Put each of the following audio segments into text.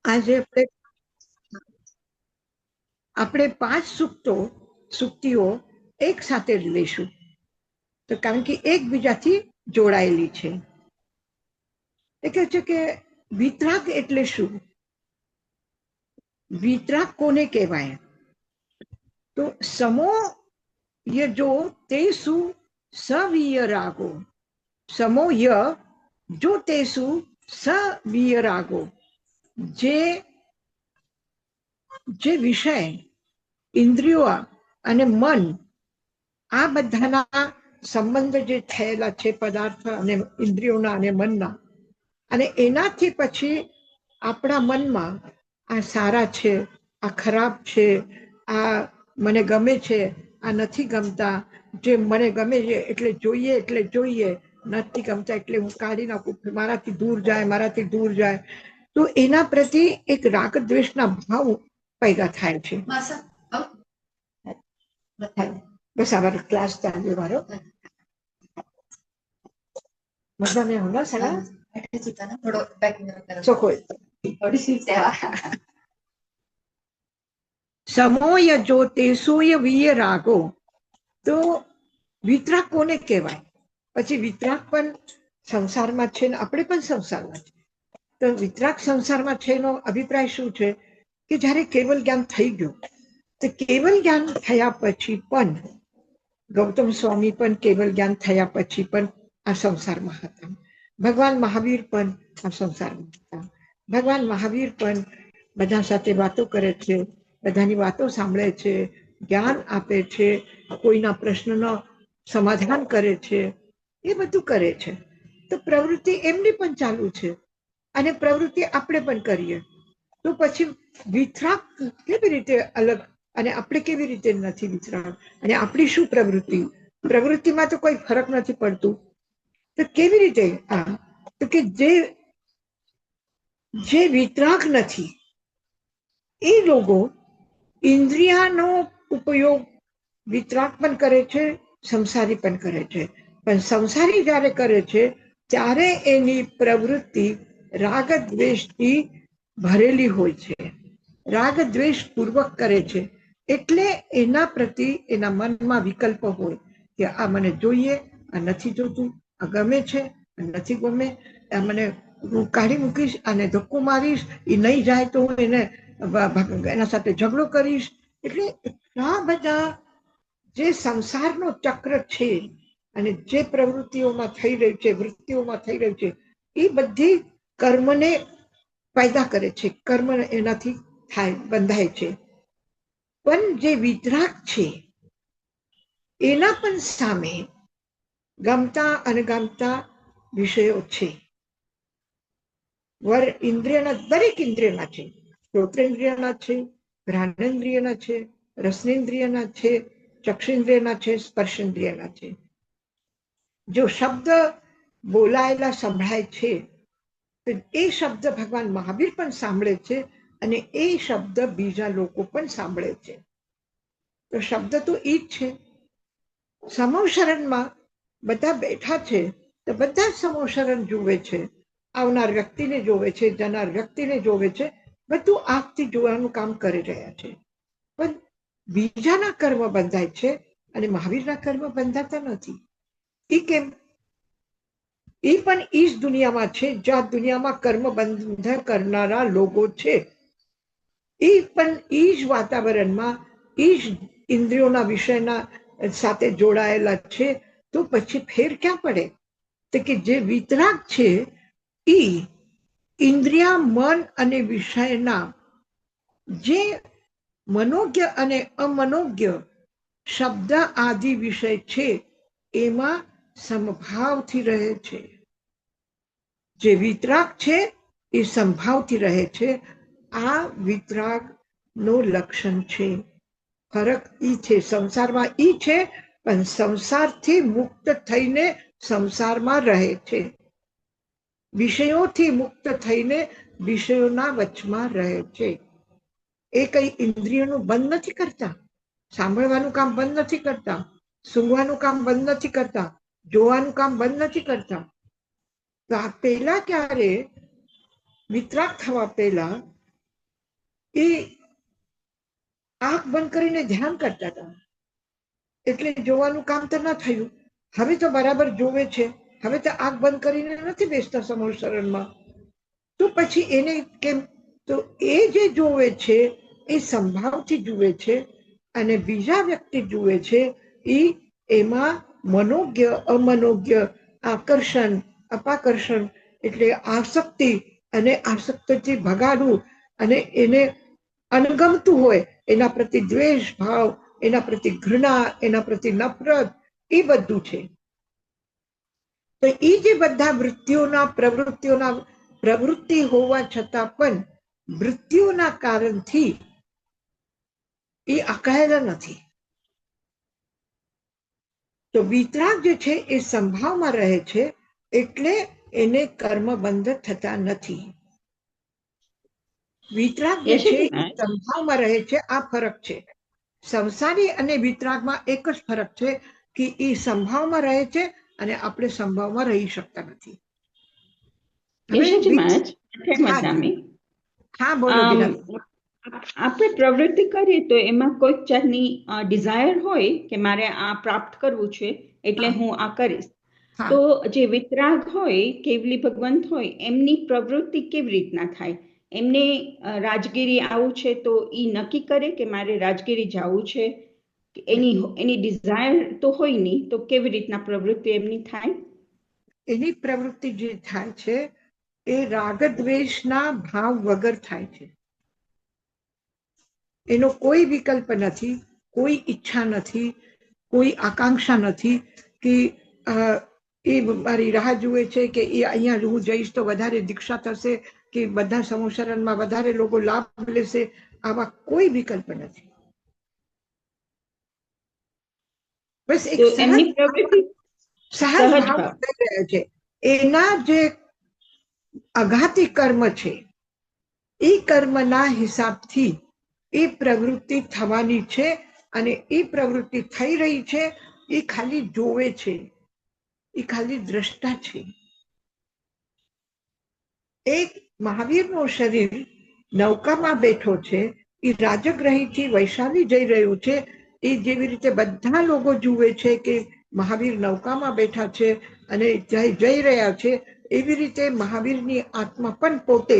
આજે આપણે 5 સુક્તિઓ એક સાથે જ લઈશું, તો કારણ કે એકબીજાથી જોડાયેલી છે. એ કહે છે કે વિતરાગ એટલે શું? વિતરાગ કોને કહેવાય? તો સમો યજો તેસુ સવિય રાગો, સમો ય જો તેસુ સવિય રાગો, જે વિષય, ઇન્દ્રિયો અને મન, આ બધાના સંબંધ જે થયેલા છે પદાર્થ અને ઇન્દ્રિયોના અને મનના, અને એનાથી પછી આપણા મનમાં આ સારા છે, આ ખરાબ છે, આ મને ગમે છે, આ નથી ગમતા, જે મને ગમે છે એટલે જોઈએ, નથી ગમતા એટલે હું કાઢી નાખું, મારાથી દૂર જાય, તો એના પ્રત્યે એક રાગ દ્વેષના ભાવ પેદા થાય છે. બસ આવાનો ક્લાસ ચાલ્યો મારો. મજાને હોના સલા સમોય જો તેસોય વિય રાગો. તો વિતરાગ કોને કહેવાય? પછી વિતરાગ પણ સંસારમાં છે ને આપણે પણ સંસારમાં છે. તો વિતરાગ સંસારમાં છે એનો અભિપ્રાય શું છે કે જ્યારે કેવલ જ્ઞાન થઈ ગયું, તો કેવલ જ્ઞાન થયા પછી પણ ગૌતમ સ્વામી પણ કેવલ જ્ઞાન થયા પછી પણ આ સંસારમાં હતા. ભગવાન મહાવીર પણ આ સંસારમાં હતા. ભગવાન મહાવીર પણ બધા સાથે વાતો કરે છે, બધાની વાતો સાંભળે છે, જ્ઞાન આપે છે, કોઈના પ્રશ્નનો સમાધાન કરે છે, એ બધું કરે છે. તો પ્રવૃત્તિ એમની પણ ચાલુ છે અને પ્રવૃત્તિ આપણે પણ કરીએ. તો પછી વિતરાગ કેવી રીતે અલગ અને આપણે કેવી રીતે નથી વિતરાગ? અને આપણી શું પ્રવૃત્તિમાં તો કોઈ ફરક નથી પડતું. તો કેવી રીતે? તો કે જે વિતરાગ નથી એ લોકો ઇન્દ્રિયાનો ઉપયોગ વિતરાગ પણ કરે છે, સંસારી પણ કરે છે. પણ સંસારી જયારે કરે છે ત્યારે એની પ્રવૃત્તિ રાગ દ્વેષથી ભરેલી હોય છે, રાગ દ્વેષ પૂર્વક કરે છે. એટલે એના પ્રતિ એના મનમાં વિકલ્પ હોય કે આ મને જોઈએ, આ નથી જોતું, આ ગમે છે, આ નથી ગમે, આ મને હું કાઢી મૂકીશ, આને ધક્કો મારીશ, એ નહીં જાય તો હું એના સાથે ઝઘડો કરીશ. એટલે એટલા બધા જે સંસારનો ચક્ર છે અને જે પ્રવૃત્તિઓમાં થઈ રહી છે, વૃત્તિઓમાં થઈ રહી છે, એ બધી કર્મને પેદા કરે છે, કર્મ એનાથી બંધાય છે. પણ જે વિતરાગ છે એના પણ સામે ગમતા અને ગમતા વિષયો છે. દરેક ઇન્દ્રિયના છે, શ્રોત્રેન્દ્રિયના છે, ઘ્રાણેન્દ્રિયના છે, રસનેન્દ્રિયના છે, ચક્ષેન્દ્રિયના છે, સ્પર્શેન્દ્રિયના છે. જો શબ્દ બોલાયેલા સંભળાય છે તો એ શબ્દ ભગવાન મહાવીર પણ સાંભળે છે અને એ શબ્દ બીજા લોકો પણ સાંભળે છે. તો શબ્દ તો એ જ છે. સમોશરણમાં બધા બેઠા છે તો બધા સમોશરણ જુએ છે, આવનાર વ્યક્તિને જોવે છે, જનાર વ્યક્તિને જોવે છે, બધું આંખથી જોવાનું કામ કરી રહ્યા છે. પણ બીજાના કર્મ બંધાય છે અને મહાવીરના કર્મ બંધાતા નથી. એ કેમ? એ પણ ઈ જ દુનિયામાં છે જ્યાં દુનિયામાં કર્મ બંધ કરનારા લોકો છે. એ પણ ઈ જ વાતાવરણમાં ઈ જ ઇન્દ્રિયોના વિષયના સાથે જોડાયેલા છે. તો પછી ફેર ક્યાં પડે? તો કે જે વિતરાગ છે ઈ ઇન્દ્રિયા, મન અને વિષયના જે મનોજ્ઞ અને અમનોજ્ઞ શબ્દ આદિ વિષય છે એમાં સમભાવથી રહે છે. જે વિતરાગ છે એ સંભાવથી રહે છે. આ વિતરાગ નું લક્ષણ છે. ફરક ઈ છે, સંસારમાં ઈ છે, પણ સંસારથી મુક્ત થઈને સંસારમાં રહે છે. વિષયોથી મુક્ત થઈને વિષયોના વચમાં રહે છે. એ કઈ ઇન્દ્રિયોનું બંધ નથી કરતા, સાંભળવાનું કામ બંધ નથી કરતા, સૂંઘવાનું કામ બંધ નથી કરતા, જોવાનું કામ બંધ નથી કરતા. તો આ પહેલા ક્યારે વિતરાગ થવા પહેલા એ આંખ બંધ કરીને ધ્યાન કરતા હતા, એટલે જોવાનું કામ તો ન થયું. હવે તો બરાબર જોવે છે, હવે તો આંખ બંધ કરીને નથી બેસતા સમૂહ શરણમાં. તો પછી એને કેમ? તો એ જે જોવે છે એ સંભાવથી જુએ છે, અને બીજા વ્યક્તિ જુએ છે એ એમાં મનોજ્ઞ અમનોજ્ઞ, આકર્ષણ અપાકર્ષણ, એટલે આસક્તિ અને આસક્તિથી ભગાડવું, અને એને અણગમતું હોય એના પ્રતિ દ્વેષ ભાવ, એના પ્રતિ ઘૃણા, એના પ્રતિ નફરત, એ બધું છે. તો એ જે બધા પ્રવૃત્તિ હોવા છતાં પણ વૃત્તિઓના કારણથી એ અકાયેલા નથી. તો વિતરાગ જે છે એ સંભાવમાં રહે છે, એટલે એને કર્મ બંધ થતા નથી. વિતરાગ જે છે એ સંભાવમાં રહે છે. આ ફરક છે. સંસારી અને વિતરાગમાં એક જ ફરક છે કે એ સંભાવમાં રહે છે અને આપણે સંભાવમાં રહી શકતા નથી. હા, બોલો. આપણે પ્રવૃત્તિ કરીએ તો એમાં કોઈક જાતની ડિઝાયર હોય કે મારે આ પ્રાપ્ત કરવું છે, એટલે હું આ કરીશ. તો જે વિતરાગ હોય, કેવલી ભગવંત હોય, એમની પ્રવૃત્તિ કેવી રીતના થાય? એમને રાજગીરી આવું છે તો એ નક્કી કરે કે મારે રાજગીરી જવું છે, એની ડિઝાયર તો હોય નહીં, તો કેવી રીતના પ્રવૃત્તિ એમની થાય? એની પ્રવૃત્તિ જે થાય છે એ રાગ દ્વેષના ભાવ વગર થાય છે. એનો કોઈ વિકલ્પ નથી, કોઈ ઈચ્છા નથી, કોઈ આકાંક્ષા નથી કે એ મારી રાહ જુએ છે કે એ અહીંયા હું જઈશ તો વધારે દીક્ષા થશે, કે બધા સમૂહશરણમાં વધારે લોકો લાભ લેશે. આવા કોઈ વિકલ્પ નથી. બસ એક સહજ ભાવ થઈ રહ્યો છે. એના જે અઘાતી કર્મ છે એ કર્મના હિસાબથી એ પ્રવૃત્તિ થવાની છે, અને એ પ્રવૃત્તિ થઈ રહી છે. એ ખાલી જોવે છે, એ ખાલી દ્રષ્ટા છે. એક મહાવીરનું શરીર નૌકામાં બેઠો છે, એ રાજગ્રહીથી વૈશાલી જઈ રહ્યું છે. એ જેવી રીતે બધા લોકો જુએ છે કે મહાવીર નૌકામાં બેઠા છે અને જઈ રહ્યા છે, એવી રીતે મહાવીરની આત્મા પણ પોતે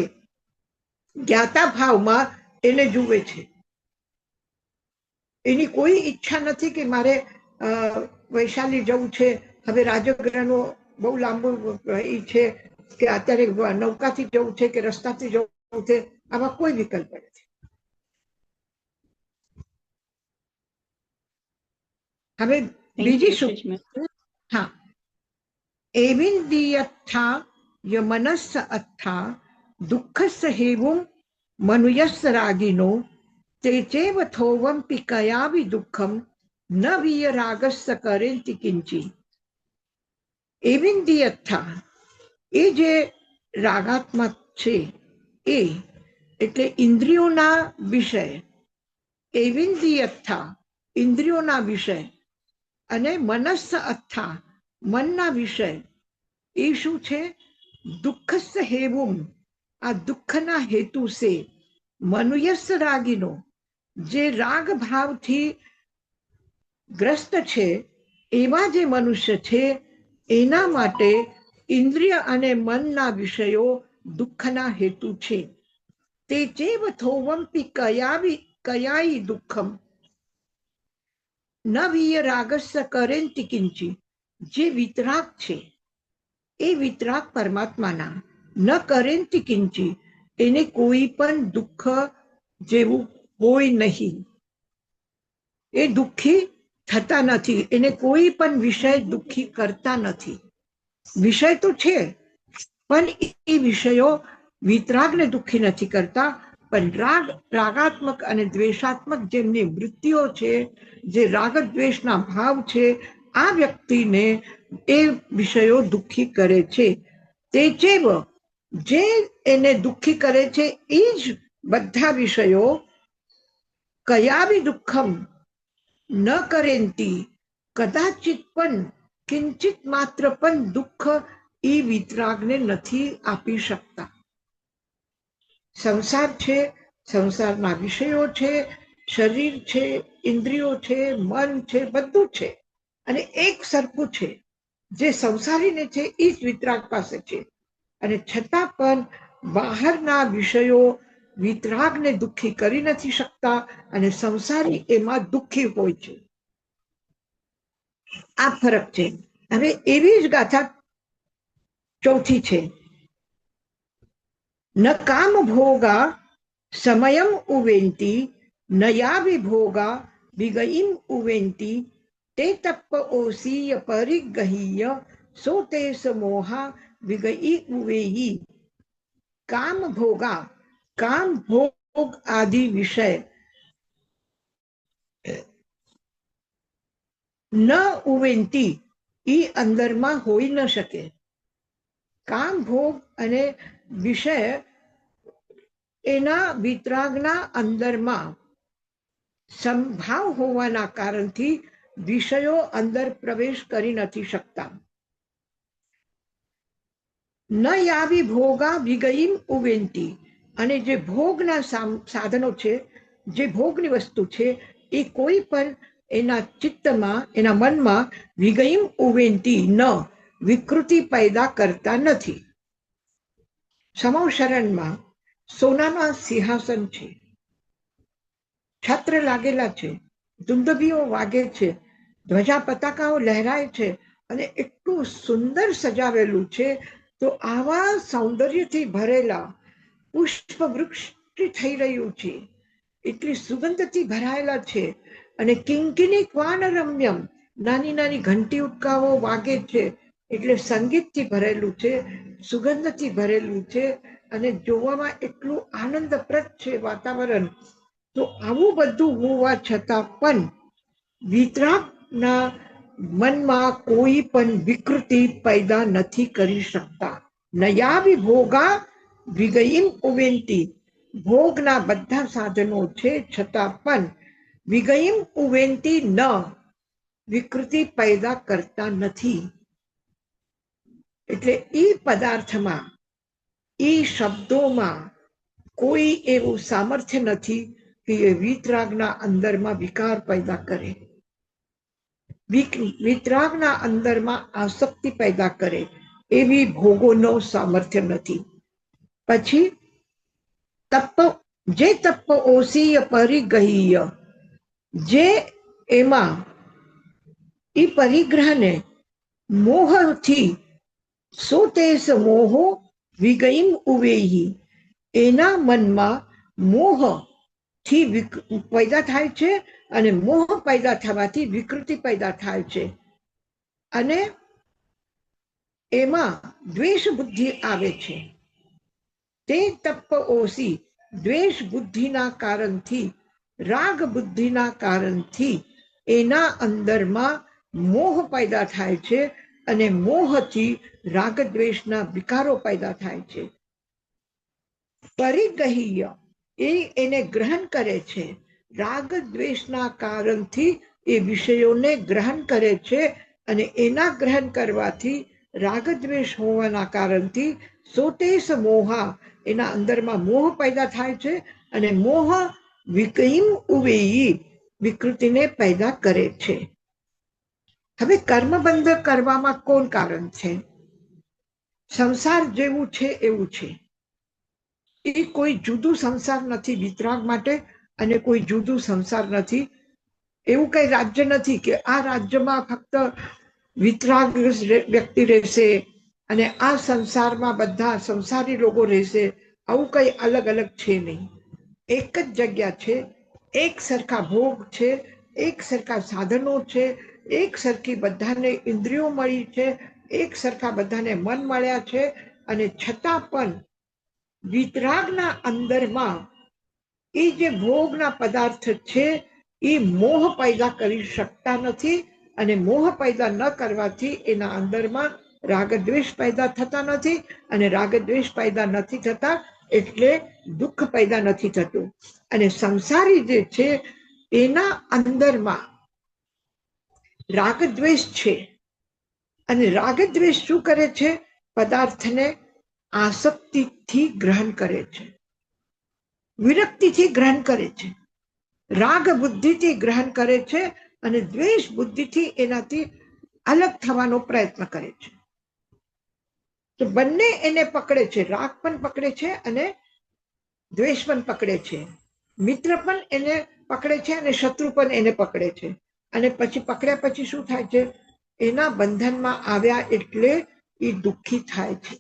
જ્ઞાતા ભાવમાં એને જુએ છે. એની કોઈ ઈચ્છા નથી કે મારે વૈશાલી જવું છે, હવે રાજગ્રહનો બહુ લાંબુ એ છે કે અત્યારે નૌકાથી જવું છે કે રસ્તાથી જવું છે. આવા કોઈ વિકલ્પ નથી. હવે બીજી શું? હા, એવિંદિયથા યમનસ્સ અથા દુઃખસ્સ હેવું મનુયસ્સ રાગિનો તેચેવ થોવંપિ કયાવિ દુઃખમ ન વિય રાગસ્સ કરેન્તિ કિંચિ. એવિંદિયથા, એ જે રાગાત્મક છે એ એટલે ઇન્દ્રિયોના વિષય. એવિંદિયથા, ઇન્દ્રિયોના વિષય, અને મનસ્સ અથા, મનના વિષય. એ શું છે? દુઃખસ્સ હેવું, આ દુઃખના હેતુ છે. મનુયસ્સ રાગીનો, જે રાગ ભાવથી ગ્રસ્ત છે એવા જે મનુષ્ય છે, એના માટે ઇન્દ્રિય અને મનના વિષયો દુઃખના હેતુ છે. તે ચેવ થોવંપી કયાઈ દુઃખમ ન વિય રાગસ્સ કરેન્તિ કિંચિ. જે વિતરાગ છે એ વિતરાગ પરમાત્માના ન કરેન્તિ કિંચિ, એને કોઈ પણ દુઃખ જેવું હોય નહીં. એ દુઃખી થતા નથી, એને કોઈ પણ વિષય દુઃખી કરતા નથી. વિષય તો છે પણ એ વિષયો વિતરાગને દુઃખી નથી કરતા, પણ રાગાત્મક અને દ્વેષાત્મક જેમની વૃત્તિઓ છે, જે રાગ દ્વેષના ભાવ છે, આ વ્યક્તિને એ વિષયો દુઃખી કરે છે. તે ચેવ, જે એને દુઃખી કરે છે એ જ બધા વિષયો કયાવી દુઃખમ ન કરેન્તી, કદાચિત પણ કિંચિત માત્ર પણ દુઃખ એ વિતરાગને નથી આપી શકતા. સંસાર છે સંસારના વિષયો છે, શરીર છે, ઇન્દ્રિયો છે, મન છે, બધું છે અને એક સરખું છે. જે સંસારીને છે એ જ વિતરાગ પાસે છે અને છતાં પણ બહારના વિષયો વિતરાગને દુઃખી કરી નથી શકતા અને સંસારી એમાં દુઃખી હોય છે. આ ફરક છે. હવે એવી જ ગાથા ચોથી છે. ન કામ ભોગા સમયમ ઉવેન્તી નયા વિભોગા વિગઈમ ઉવેન્તી તે તપ ઓસીય પરિગહીય સો તે સમોહા વિગઈ ઉવેયી. કામ ભોગા, કામ ભોગ આદि વિષય ન ઉવેન્તી એ અંદરમાં હોઈ ન શકે. કામ ભોગ અને વિષય એના વિતરાગના અંદરમાં સંભાવ હોવાના કારણથી વિષયો અંદર પ્રવેશ કરી નથી શકતા. ન યાવી ભોગા વિગઈમ ઉવેન્તી, અને જે ભોગના સાધનો છે, જે ભોગની વસ્તુ છે, એ કોઈ પણ એના ચિત્તમાં, એના મનમાં વિગઈમ ઉવેન્તી ન વિકૃતિ પેદા કરતા નથી. સમો શરણમાં સોનાના સિંહાસન છે, છત્ર લાગેલા છે, દુંદભીઓ વાગે છે, ધ્વજા પતાકાઓ લહેરાય છે અને એટલું સુંદર સજાવેલું છે. તો આવા સૌંદર્યથી ભરેલા પુષ્પ વૃક્ષ થઈ રહ્યું છે, એટલી સુગંધથી ભરાયેલા છે અને કિંકિની ક્વાન રમ્યમ, નાની નાની ઘંટી ઉટકાવો વાગે છે, એટલે સંગીતથી ભરેલું છે, સુગંધથી ભરેલું છે અને જોવામાં એટલું આનંદપ્રદ છે વાતાવરણ. તો આવું બધું હોવા છતાં પણ વિતરાગના મનમાં કોઈ પણ વિકૃતિ પેદા નથી કરી શકતા. નયાવી ભોગા વિગઈમ ઉવેન્તી, ભોગના બધા સાધનો છે છતાં પણ વિગઈમ ઉવેન્તી ન વિકૃતિ પેદા કરતા નથી. એટલે એ પદાર્થમાં, એ શબ્દોમાં કોઈ એવું સામર્થ્ય નથી કે એ વિતરાગના અંદરમાં વિકાર પેદા કરે, વિતરાગના અંદરમાં આસક્તિ પેદા કરે, એવી ભોગોનો સામર્થ્ય નથી. પછી તપ, જે તપ ઓસીય પરિગહીય, જે એમાં એ પરિગ્રહને મોહથી સોતેસ મોહો વિગઈમ ઉવેહી, એના મનમાં મોહ થી પેદા થાય છે અને મોહ પેદા થવાથી વિકૃતિ પેદા થાય છે અને એમાં દ્વેષ બુદ્ધિ આવે છે. તે તપ ઓસી, દ્વેષ બુદ્ધિના કારણથી, રાગ બુદ્ધિના કારણથી એના અંદરમાં મોહ પેદા થાય છે અને મોહથી રાગ દ્વેષના વિકારો પેદા થાય છે. પરિગહીય, એ એને ગ્રહણ કરે છે, રાગ દ્વેષના કારણથી એ વિષયોને ગ્રહણ કરે છે અને એના ગ્રહણ કરવાથી, રાગ દ્વેષ હોવાના કારણથી સોતેસ મોહા, એના અંદરમાં મોહ પેદા થાય છે અને મોહ વિકઈમ ઉવેયી, વિકૃતિને પેદા કરે છે. હવે કર્મબંધ કરવામાં કોણ કારણ છે? સંસાર જેવું છે એવું છે. એ કોઈ જુદું સંસાર નથી વિતરાગ માટે અને કોઈ જુદું સંસાર નથી. એવું કઈ રાજ્ય નથી કે આ રાજ્યમાં ફક્ત વિતરાગ વ્યક્તિ રહેશે અને આ સંસારમાં બધા સંસારી લોકો રહેશે. આવું કઈ અલગ અલગ છે નહીં. એક જ જગ્યા છે, એક સરખા ભોગ છે, એક સરખા સાધનો છે, એક સરખી બધાને ઇન્દ્રિયો મળી છે, એક સરખા બધાને મન મળ્યા છે અને છતાં પણ વિતરાગના અંદરમાં એ જે ભોગના પદાર્થ છે એ મોહ પેદા કરી શકતા નથી અને મોહ પેદા ન કરવાથી એના અંદરમાં રાગદ્વેષ પેદા થતા નથી અને રાગદ્વેષ પેદા નથી થતા એટલે દુઃખ પેદા નથી થતું. અને સંસારી જે છે એના અંદરમાં રાગદ્વેષ છે અને રાગદ્વેષ શું કરે છે? પદાર્થને આસક્તિથી ગ્રહણ કરે છે. વિરક્તિથી ગ્રહણ કરે છે, રાગ બુદ્ધિથી ગ્રહણ કરે છે અને દ્વેષ બુદ્ધિથી એનાથી અલગ થવાનો પ્રયત્ન કરે છે. તો બંને એને પકડે છે, રાગ પણ પકડે છે અને દ્વેષ પણ પકડે છે. મિત્ર પણ એને પકડે છે અને શત્રુ પણ એને પકડે છે. અને પછી પકડ્યા પછી શું થાય છે? એના બંધનમાં આવ્યા એટલે એ દુઃખી થાય છે.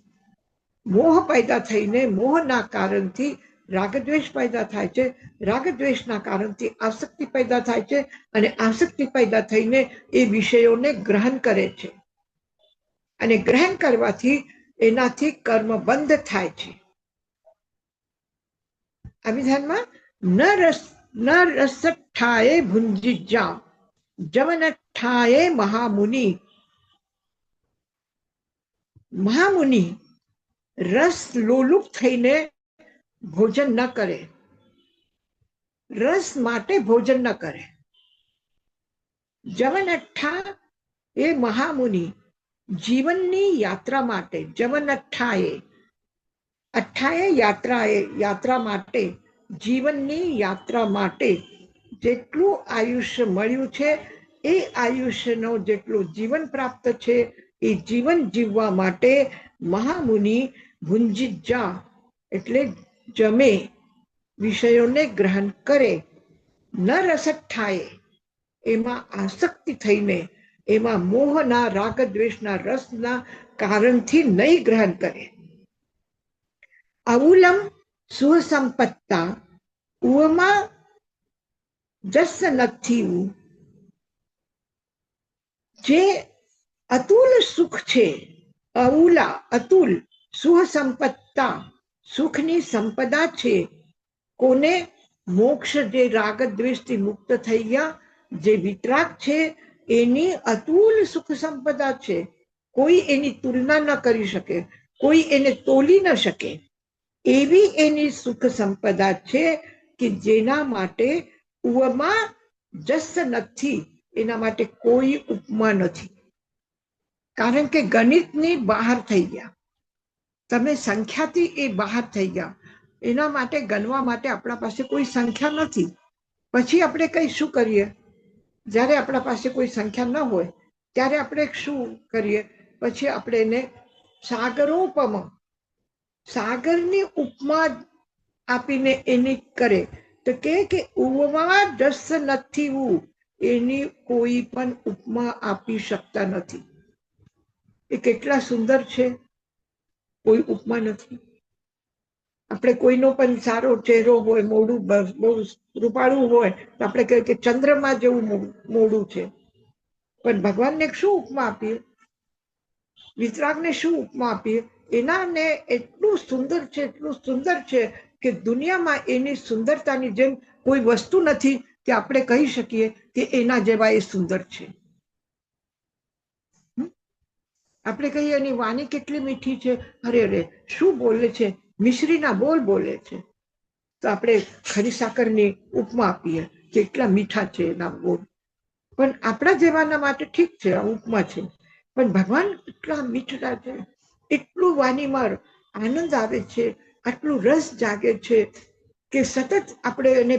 મોહ પેદા થઈને મોહના કારણથી રાગદ્વેષ પેદા થાય છે. રાગદ્વેષના કારણથી આસક્તિ પેદા થાય છે અને આસક્તિ પેદા થઈને એ વિષયોને ગ્રહણ કરે છે. અને ગ્રહણ કરવાથી એનાથી કર્મ બંધ થાય છે. અભિધાનમાં ન રસઠ્ઠાએ ભુંજીજા જવનઠ્ઠાએ મહામુનિ. મહામુનિ રસ લોલુપ થઈને ભોજન ન કરે, રસ માટે ભોજન ન કરે. જવનઠ્ઠા એ મહામુનિ જીવનની યાત્રા માટે, જવનઠ્ઠાએ અઠ્ઠાએ યાત્રા માટે, જીવનની યાત્રા માટે જેટલું આયુષ્ય મળ્યું છે એ આયુષ્યનો જેટલું જીવન પ્રાપ્ત છે એ જીવન જીવવા માટે મહામુનિ ભુંજીજા એટલે જમે, વિષયોને ગ્રહણ કરે. ન રસઠ્ઠાએ એમાં આસક્તિ થઈને, એમાં મોહના રાગદ્વેષના રસના કારણથી નહીં ગ્રહણ કરે. અવુલમ સુસંપત્તા ઉમાં જસ નથી. જે અતુલ સુખ છે, અવુલા અતુલ સુસંપત્તા સુખની સંપદા છે. કોને? મોક્ષ જે રાગદ્વેષથી મુક્ત થઈ ગયા, જે વિતરાગ છે એની અતુલ સુખ સંપદા છે. કોઈ એની તુલના ન કરી શકે, કોઈ એને તોલી ન શકે એવી એની સુખ સંપદા છે કે જેના માટે ઉપમા જસ નથી, એના માટે કોઈ ઉપમા નથી. કારણ કે ગણિતની બહાર થઈ ગયા, તમે સંખ્યાથી એ બહાર થઈ ગયા. એના માટે ગણવા માટે આપણા પાસે કોઈ સંખ્યા નથી. પછી આપણે કઈ શું કરીએ? જ્યારે આપણા પાસે કોઈ સંખ્યા ન હોય ત્યારે આપણે શું કરીએ? પછી આપણે એને સાગરોપમ, સાગરની ઉપમા આપીને એની કરે. તો કે ઉવમા જસ નથી, એની કોઈ પણ ઉપમા આપી શકતા નથી. એ કેટલા સુંદર છે, કોઈ ઉપમા નથી. આપણે કોઈનો પણ સારો ચહેરો હોય, મોઢું બહુ રૂપાળું હોય તો આપણે કહીએ કે ચંદ્રમા જેવું મોઢું છે. પણ ભગવાનને શું ઉપમા આપીએ? વિતરાગને શું ઉપમા આપીએ? એનાને એટલું સુંદર છે, એટલું સુંદર છે કે દુનિયામાં એની સુંદરતાની જેમ કોઈ વસ્તુ નથી કે આપણે કહી શકીએ કે એના જેવા એ સુંદર છે. આપણે કહીએ એની વાણી કેટલી મીઠી છે, અરે અરે શું બોલે છે, મિશ્રીના બોલ બોલે છે. તો આપણે ખરી સાકરની ઉપમા આપીએ, કેટલા મીઠા છે એના બોલ. પણ આપણા જેવાના માટે ઠીક છે, આ ઉપમા છે. પણ ભગવાન એટલા મીઠા છે, એટલું વાણીમાં આનંદ આવે છે, આટલું રસ જાગે છે કે સતત આપણે એને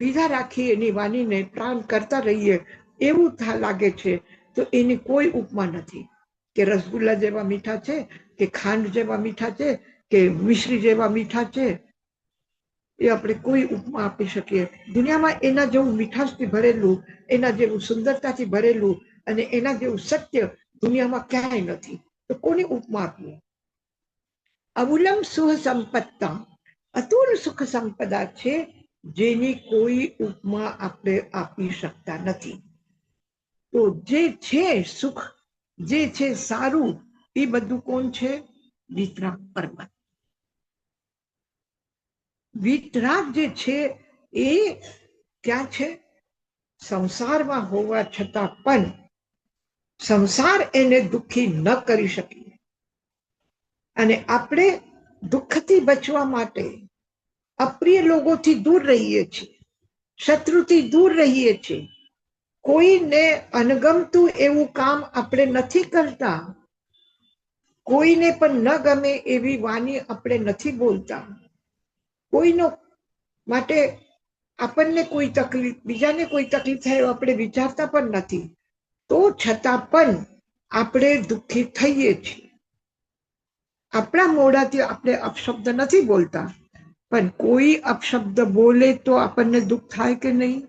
પીધા રાખીએ, એની વાણીને પ્રાણ કરતા રહીએ એવું લાગે છે. તો એની કોઈ ઉપમા નથી કે રસગુલ્લા જેવા મીઠા છે, કે ખાંડ જેવા મીઠા છે, કે મિશ્રી જેવા મીઠા છે. એ આપણે કોઈ ઉપમા આપી શકીએ? દુનિયામાં એના જેવું મીઠાશથી ભરેલું, એના જેવું સુંદરતાથી ભરેલું અને એના જેવું સત્ય દુનિયામાં ક્યાંય નથી. તો કોની ઉપમા આપીએ? અવુલમ સુખ સંપત્તા, અતુલ સુખ સંપદા છે જેની કોઈ ઉપમા આપણે આપી શકતા નથી. તો જે છે સુખ, જે છે સારું, એ બધું કોણ છે? વિતરાગ પરમાત્મા. વિતરાગ જે છે એ ક્યાં છે? સંસારમાં હોવા છતાં પણ સંસાર એને દુઃખી ન કરી શકે. અને આપણે દુઃખથી બચવા માટે અપ્રિય લોકોથી દૂર રહીએ છીએ, શત્રુથી દૂર રહીએ છીએ. કોઈને અણગમતું એવું કામ આપણે નથી કરતા. કોઈને પણ ન ગમે એવી વાણી આપણે નથી બોલતા. કોઈનો માટે આપણને કોઈ તકલીફ, બીજાને કોઈ તકલીફ થાય આપણે વિચારતા પણ નથી, તો છતાં પણ આપણે દુઃખી થઈએ છીએ. આપણા મોઢાથી આપણે અપશબ્દ નથી બોલતા, પણ કોઈ અપશબ્દ બોલે તો આપણને દુઃખ થાય કે નહીં?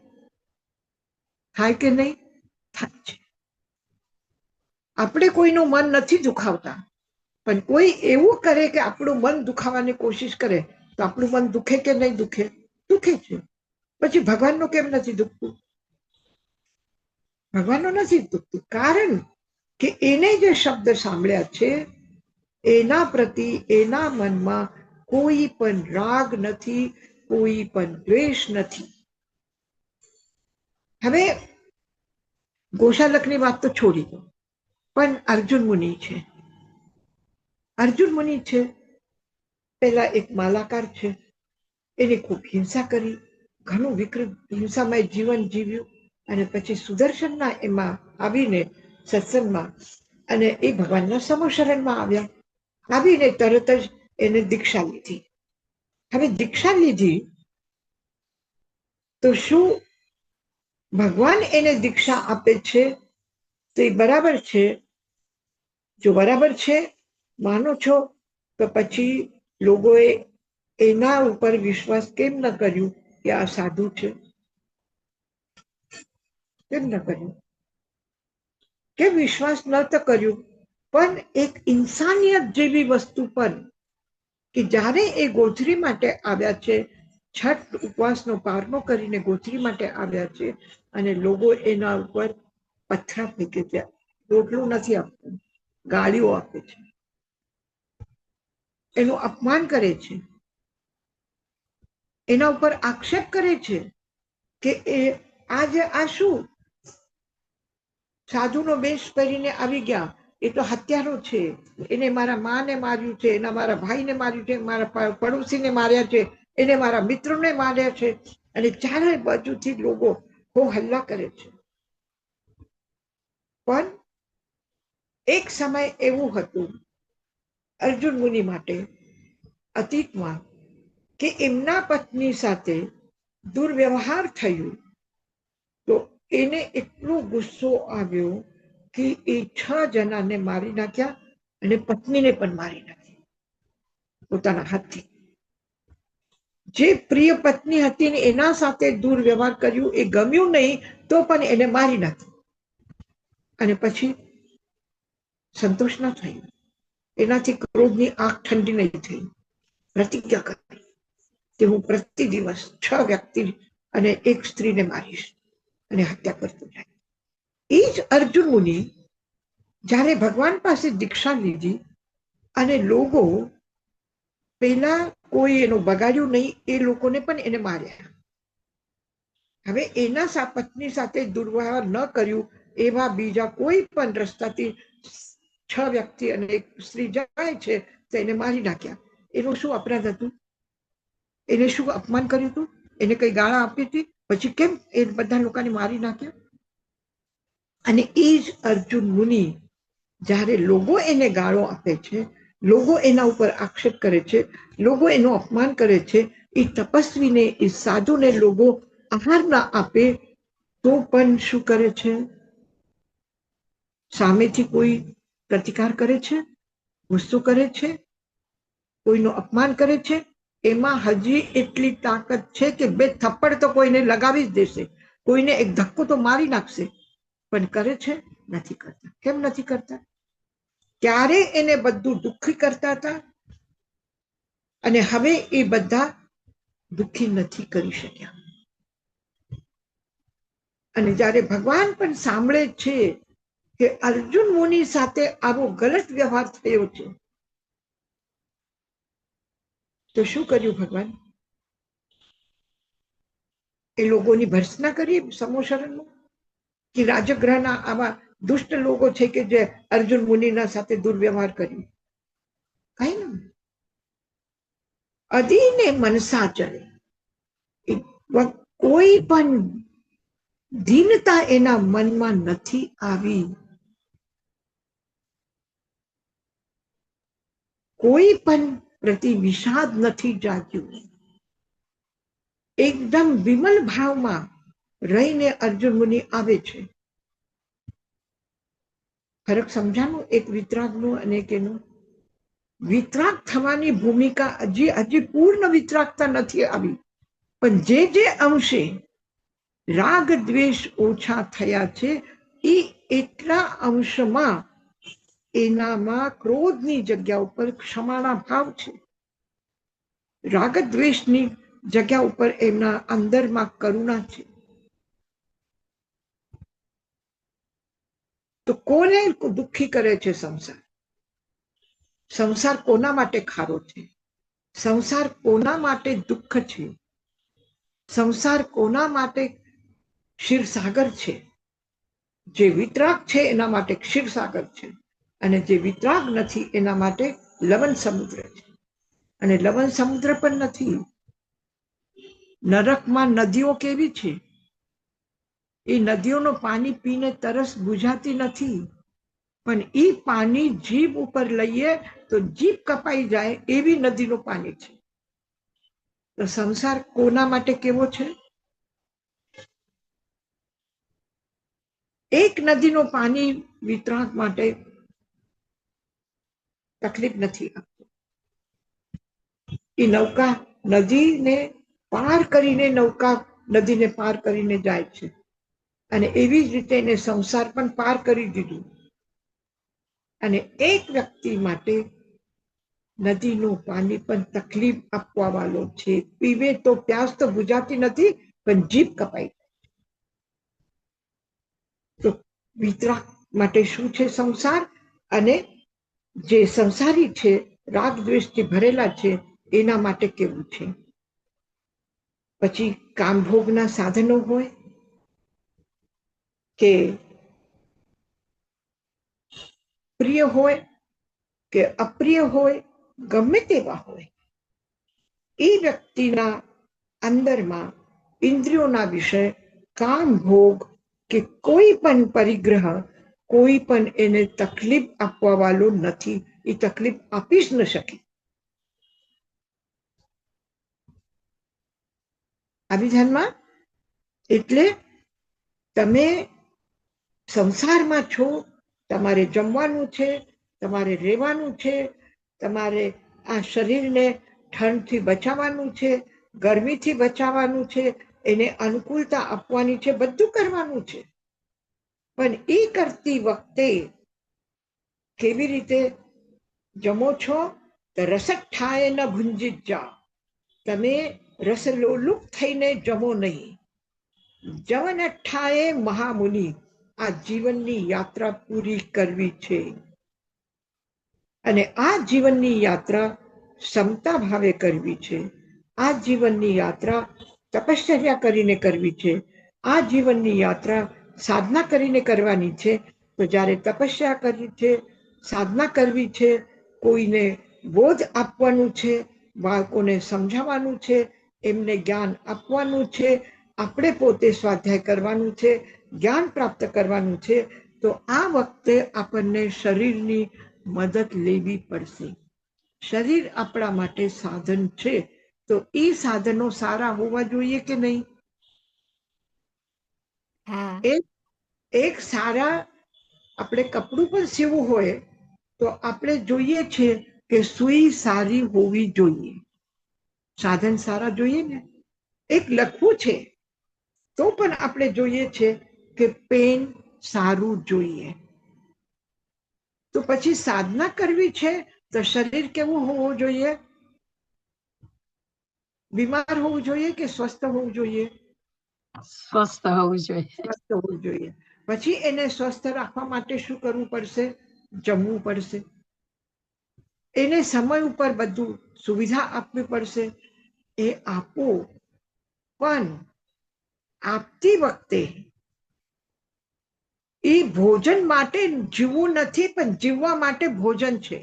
થાય કે નહીં? થાય છે. આપણે કોઈનું મન નથી દુખાવતા, પણ કોઈ એવું કરે કે આપણું મન દુખાવવાની કોશિશ કરે તો આપણું મન દુખે કે નહીં દુખે? દુખે છે. પછી ભગવાનનું કેમ નથી દુખતું? ભગવાનનું નથી દુખતું કારણ કે એને જે શબ્દ સાંભળ્યા છે એના પ્રતિ એના મનમાં કોઈ પણ રાગ નથી, કોઈ પણ દ્વેષ નથી. હવે ગોશાલકની વાત તો છોડી દો, પણ અર્જુન મુનિ છે. અર્જુન મુનિ છે, પેલા એક માલાકાર છે, એને ખૂબ હિંસા કરી, ઘણું વિકૃત હિંસામય જીવન જીવ્યું, અને પછી સુદર્શનના એમાં આવીને સત્સંગમાં, અને એ ભગવાનના સમોશરણમાં આવ્યા. આવીને તરત જ એને દીક્ષા લીધી. હવે દીક્ષા લીધી તો શું ભગવાન એને દીક્ષા આપે છે તો એ બરાબર છે? જો બરાબર છે માનો છો, તો પછી લોકોએ એના ઉપર વિશ્વાસ કેમ ન કર્યું કે આ સાધુ છે? કેમ ન કર્યું? કેમ વિશ્વાસ ન તો કર્યું? પણ એક ઇન્સાનિયત જેવી વસ્તુ પર કે જ્યારે એ ગોચરી માટે આવ્યા છે, છઠ ઉપવાસનો પારનો કરીને ગોચરી માટે આવ્યા છે, અને લોકો એના ઉપર પથ્થર ફેંકે છે, રોટલું નથી આપતું, ગાળીઓ આપે છે, એનું અપમાન કરે છે, એના ઉપર આક્ષેપ કરે છે કે એ આજે આ શું સાધુનો વેશ પહેરીને આવી ગયા, એ તો હત્યારો છે, એને મારા માને માર્યું છે, એના મારા ભાઈને માર્યું છે, મારા પડોશીને માર્યા છે, એને મારા મિત્રોને માર્યા છે, અને ચારે બાજુથી લોકો હો હલ્લા કરે છે. પણ એક સમય એવું હતું અર્જુન મુનિ માટે અતીતમાં કે એમના પત્ની સાથે દુર્વ્યવહાર થયું, તો એને એટલો ગુસ્સો આવ્યો કે એ 6 જણાને મારી નાખ્યા, અને પત્નીને પણ મારી નાખી પોતાના હાથથી. જે પ્રિય પત્ની હતી ને એના સાથે દુર્વ્યવહાર કર્યું, એ ગમ્યું નહીં તો પણ એને મારી નાખી. અને પછી સંતોષ ન થયું, એનાથી ક્રોધની આંખ ઠંડી નહીં થઈ. પ્રતિજ્ઞા કરી કે હું પ્રતિ દિવસ 6 વ્યક્તિ અને એક સ્ત્રીને મારીશ, અને હત્યા કરતો જાય. એ જ અર્જુન મુનિ જ્યારે ભગવાન પાસે દીક્ષા લીધી, અને લોકો પેલા કોઈ એનું બગાડ્યું નહીં, એ લોકોને પણ એને માર્યા. હવે એના પત્ની સાથે દુર્વ્યવહાર ન કર્યું એવા બીજા કોઈ પણ રસ્તાથી 6 વ્યક્તિ અને એક સ્ત્રી જાય છે તો એને મારી નાખ્યા. એનું શું અપરાધ હતું? એને શું અપમાન કર્યું હતું? એને કઈ ગાળા આપી હતી? પછી કેમ એ બધા લોકોને મારી નાખ્યા? અને એ જ અર્જુન મુનિ જ્યારે લોકો એને ગાળો આપે છે, લોકો એના ઉપર આક્ષેપ કરે છે, લોકો એનું અપમાન કરે છે, એ તપસ્વીને, એ સાધુને લોકો આહાર ના આપે તો પણ શું કરે છે? સામેથી કોઈ પ્રતિકાર કરે છે, ગુસ્સો કરે છે, કોઈનું અપમાન કરે છે. એમાં હજી એટલી તાકાત છે કે 2 થપ્પડ તો કોઈને લગાવી જ દેશે, કોઈને એક ધક્કો તો મારી નાખશે. પણ કરે છે? નથી કરતા. કેમ નથી કરતા? ત્યારે એને બધું દુઃખી કરતા હતા, અને હવે એ બધા દુઃખી નથી કરી શક્યા. અને જ્યારે ભગવાન પણ સાંભળે છે કે અર્જુન મુનિ સાથે આવો ગલત વ્યવહાર થયો છે, તો શું કર્યું ભગવાન? એ લોકોની ભર્ત્સના કરી સમોશરણમાં, કે રાજગૃહના આવા દુષ્ટ લોકો છે કે જે અર્જુન મુનિના સાથે દુર્વ્યવહાર કર્યું? કઈ નહીં. અધીને મનસા ચરે, કોઈ પણ દીનતા એના મનમાં નથી આવી, કોઈ પણ પ્રતિ વિષાદ નથી જાગ્યું. એકદમ વિમલ ભાવમાં રહીને અર્જુન મુનિ આવે છે. ફરક સમજાનું એક વિતરાગનું અને એક એનું. વિતરાગ થવાની ભૂમિકા હજી પૂર્ણ વિતરાગતા નથી આવી, પણ જે અંશે રાગ દ્વેષ ઓછા થયા છે એ એટલા અંશમાં એનામાં ક્રોધની જગ્યા ઉપર ક્ષમાના ભાવ છે. રાગ દ્વેષની જગ્યા ઉપર એમના અંદરમાં કરુણા છે. તો કોને દુઃખી કરે છે સંસાર? સંસાર કોના માટે ખારો છે? સંસાર કોના માટે દુઃખ છે? સંસાર કોના માટે ક્ષીરસાગર છે? જે વિતરાગ છે એના માટે ક્ષીરસાગર છે, અને જે વિતરાગ નથી એના માટે લવણ સમુદ્ર છે. અને લવણ સમુદ્ર પણ નથી. નરકમાં નદીઓ કેવી છે? એ નદીઓનું પાણી પીને તરસ બુઝાતી નથી, પણ એ પાણી જીભ ઉપર લઈએ તો જીભ કપાઈ જાય એવી નદીનું પાણી છે. તો સંસાર કોના માટે કેવો છે? એક નદીનું પાણી વિતરાગ માટે તકલીફ નથી આપતું. એ નૌકા નદીને પાર કરીને નૌકા નદીને પાર કરીને જાય છે, અને એવી જ રીતે એને સંસાર પણ પાર કરી દીધું. અને એક વ્યક્તિ માટે નદીનું પાણી પણ તકલીફ આપવા વાળો છે. પીવે તો પ્યાસ તો બુઝાતી નથી, પણ જીભ કપાઈ. તો વિતરાગ માટે શું છે સંસાર? અને જે સંસારી છે, રાગ દ્વેષથી ભરેલા છે, એના માટે કેવું છે? પછી કામભોગના સાધનો હોય કે પ્રિય હોય કે અપ્રિય હોય, ગમે તેવા હોય, એ વ્યક્તિના અંદરમાં ઇન્દ્રિયોના વિષય કામ ભોગ કે કોઈ પણ પરિગ્રહ, કોઈ પણ એને તકલીફ આપવા વાળો નથી. એ તકલીફ આપી જ ન શકે. આવી ધ્યાનમાં. એટલે તમે સંસારમાં છો, તમારે જમવાનું છે, તમારે રહેવાનું છે, તમારે આ શરીરને ઠંડથી બચાવવાનું છે, ગરમીથી બચાવવાનું છે, એને અનુકૂળતા આપવાની છે, બધું કરવાનું છે. પણ એ કરતી વખતે કેવી રીતે જમો છો? તો રસઠ્ઠાય ન ભુંજિત જા. તમે રસલોલુપ થઈને જમો નહીં. જવનઠ્ઠાએ મહામુનિ. આ જીવનની યાત્રા પૂરી કરવી છે, અને આ જીવનની યાત્રા ક્ષમતા ભાવે કરવી છે. આ જીવનની યાત્રા તપશ્ચર્યા કરીને કરવી છે. આ જીવનની યાત્રા સાધના કરીને કરવાની છે. તો જ્યારે તપસ્યા કરવી છે, સાધના કરવી છે, કોઈને બોધ આપવાનું છે, બાળકોને સમજાવવાનું છે, એમને જ્ઞાન આપવાનું છે, આપણે પોતે સ્વાધ્યાય કરવાનું છે, જ્ઞાન પ્રાપ્ત કરવાનું છે, તો આ વખતે આપણને શરીરની મદદ લેવી પડશે. શરીર આપણા માટે સાધન છે, તો એ સાધનો સારા હોવા જોઈએ કે નહીં? એક સારા આપણે કપડું પણ સીવવું હોય તો આપણે જોઈએ છે કે સુઈ સારી હોવી જોઈએ, સાધન સારા જોઈએ ને. એક લખવું છે તો પણ આપણે જોઈએ છે કે પેન સારું જોઈએ. તો પછી સાધના કરવી છે તો શરીર કેવું હોવું જોઈએ? બીમાર હોવું જોઈએ કે સ્વસ્થ હોવું જોઈએ? સ્વસ્થ હોવું જોઈએ. સ્વસ્થ હોવું જોઈએ. પછી એને સ્વસ્થ રાખવા માટે શું કરવું પડશે? જમવું પડશે. એને સમય ઉપર બધું સુવિધા આપવી પડશે. એ આપો, પણ આપતી વખતે એ ભોજન માટે જીવવું નથી, પણ જીવવા માટે ભોજન છે.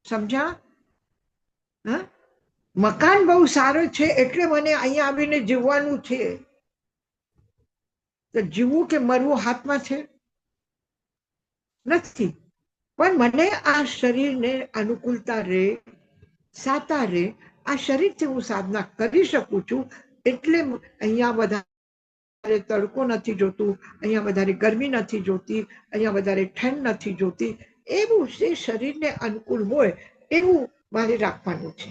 સમજા? મકાન બહુ સારું છે એટલે મને અહીંયા આવીને જીવવાનું છે. તો જીવવું કે મરવું હાથમાં છે? નથી. પણ મને આ શરીરને અનુકૂળતા રહે, સાતા રહે, આ શરીરથી હું સાધના કરી શકું છું, એટલે અહીંયા વધારે તડકો નથી જોતું, અહીંયા વધારે ગરમી નથી જોતી, અહીંયા વધારે ઠંડ નથી જોતી. એવું જે શરીરને અનુકૂળ હોય એવું મારે રાખવાનું છે.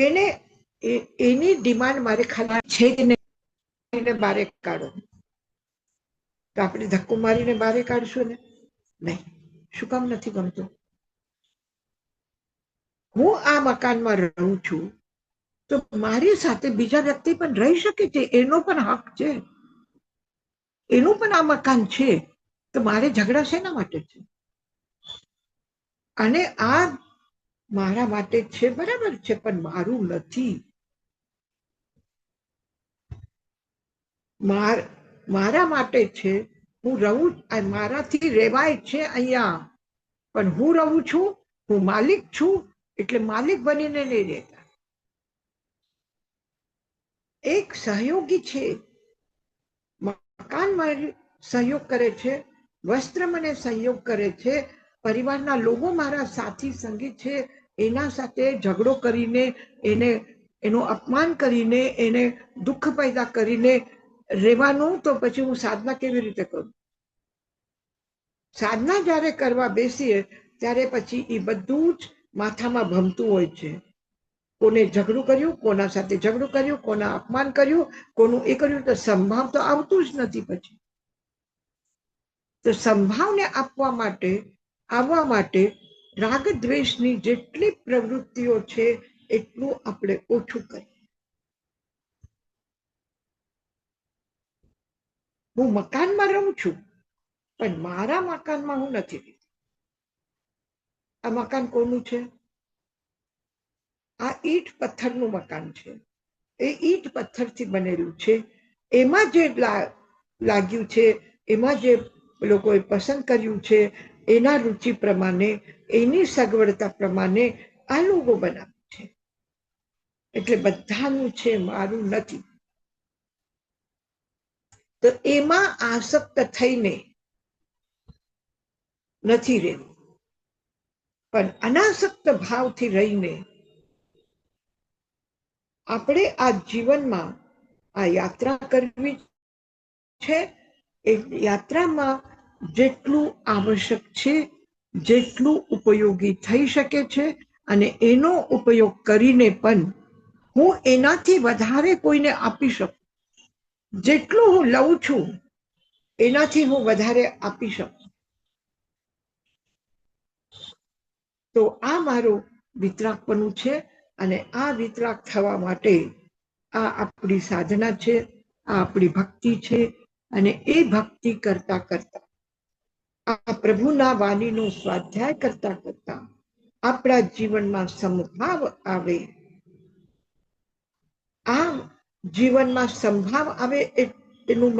એને એની ડિમાન્ડ મારે ખાલી છે કે નહીં, બારે કાઢો તો આપણે ધક્કો મારીને બારે કાઢશું ને? નહીં. શું કામ નથી ગમતું? હું આ મકાનમાં રહું છું તો મારી સાથે બીજા વ્યક્તિ પણ રહી શકે છે, એનો પણ હક છે, એનું પણ આ મકાન છે, તો મારે ઝઘડા શેના માટે છે? અને આ મારા માટે છે, બરાબર છે, પણ મારું નથી. મારા માટે છે, હું રહું, મારાથી રહેવાય છે અહીંયા, પણ હું રહું છું, હું માલિક છું, એટલે માલિક બનીને નહીં રહેતા. એક સહયોગી છે. મકાન મારી સહયોગ કરે છે, વસ્ત્ર મને સહયોગ કરે છે, પરિવારના લોકો મારા સાથી સંગી છે, એના સાથે ઝઘડો કરીને, એનું અપમાન કરીને, એને દુઃખ પેદા કરીને રહેવાનું, તો પછી હું સાધના કેવી રીતે કરું? સાધના જ્યારે કરવા બેસીએ ત્યારે પછી એ બધું જ માથામાં ભમતું હોય છે. કોને ઝઘડું કર્યું, કોના સાથે ઝઘડું કર્યું, કોના અપમાન કર્યું, કોનું એ કર્યું, તો સંભાવ તો આવતું જ નથી. પછી તો સંભાવને આવવા માટે રાગ દ્વેષની જેટલી પ્રવૃત્તિઓ છે એટલું આપણે ઓછું કરીએ. હું મકાનમાં રહું છું, પણ મારા મકાનમાં હું નથી રહેતી. આ મકાન કોનું છે? આ ઈટ પથ્થરનું મકાન છે. એ ઈટ પથ્થરથી બનેલું છે. એમાં જે લાગ્યું છે, એમાં જે લોકોએ પસંદ કર્યું છે, એના રુચિ પ્રમાણે, એની સગવડતા પ્રમાણે આ લોકો બનાવ્યું છે. એટલે બધાનું છે, મારું નથી. તો એમાં આસક્ત થઈને નથી રહેવું, પણ અનાસક્ત ભાવથી રહીને આપણે આ જીવનમાં આ યાત્રા કરવી છે. એ યાત્રામાં જેટલું આવશ્યક છે, જેટલું ઉપયોગી થઈ શકે છે, અને એનો ઉપયોગ કરીને પણ હું એનાથી વધારે કોઈને આપી શકું. જેટલું હું લઉં છું એનાથી હું વધારે આપી શકું. તો આ મારું વિતરાગપણું છે, અને આ વિતરાગ થવા માટે આ આપણી સાધના છે, આ આપણી ભક્તિ છે. અને એ ભક્તિ કરતા કરતા, આ પ્રભુના વાણીનો સ્વાધ્યાય કરતા કરતા આપણા જીવનમાં સમભાવ આવે. આ જીવનમાં સંભાવ આવે એનું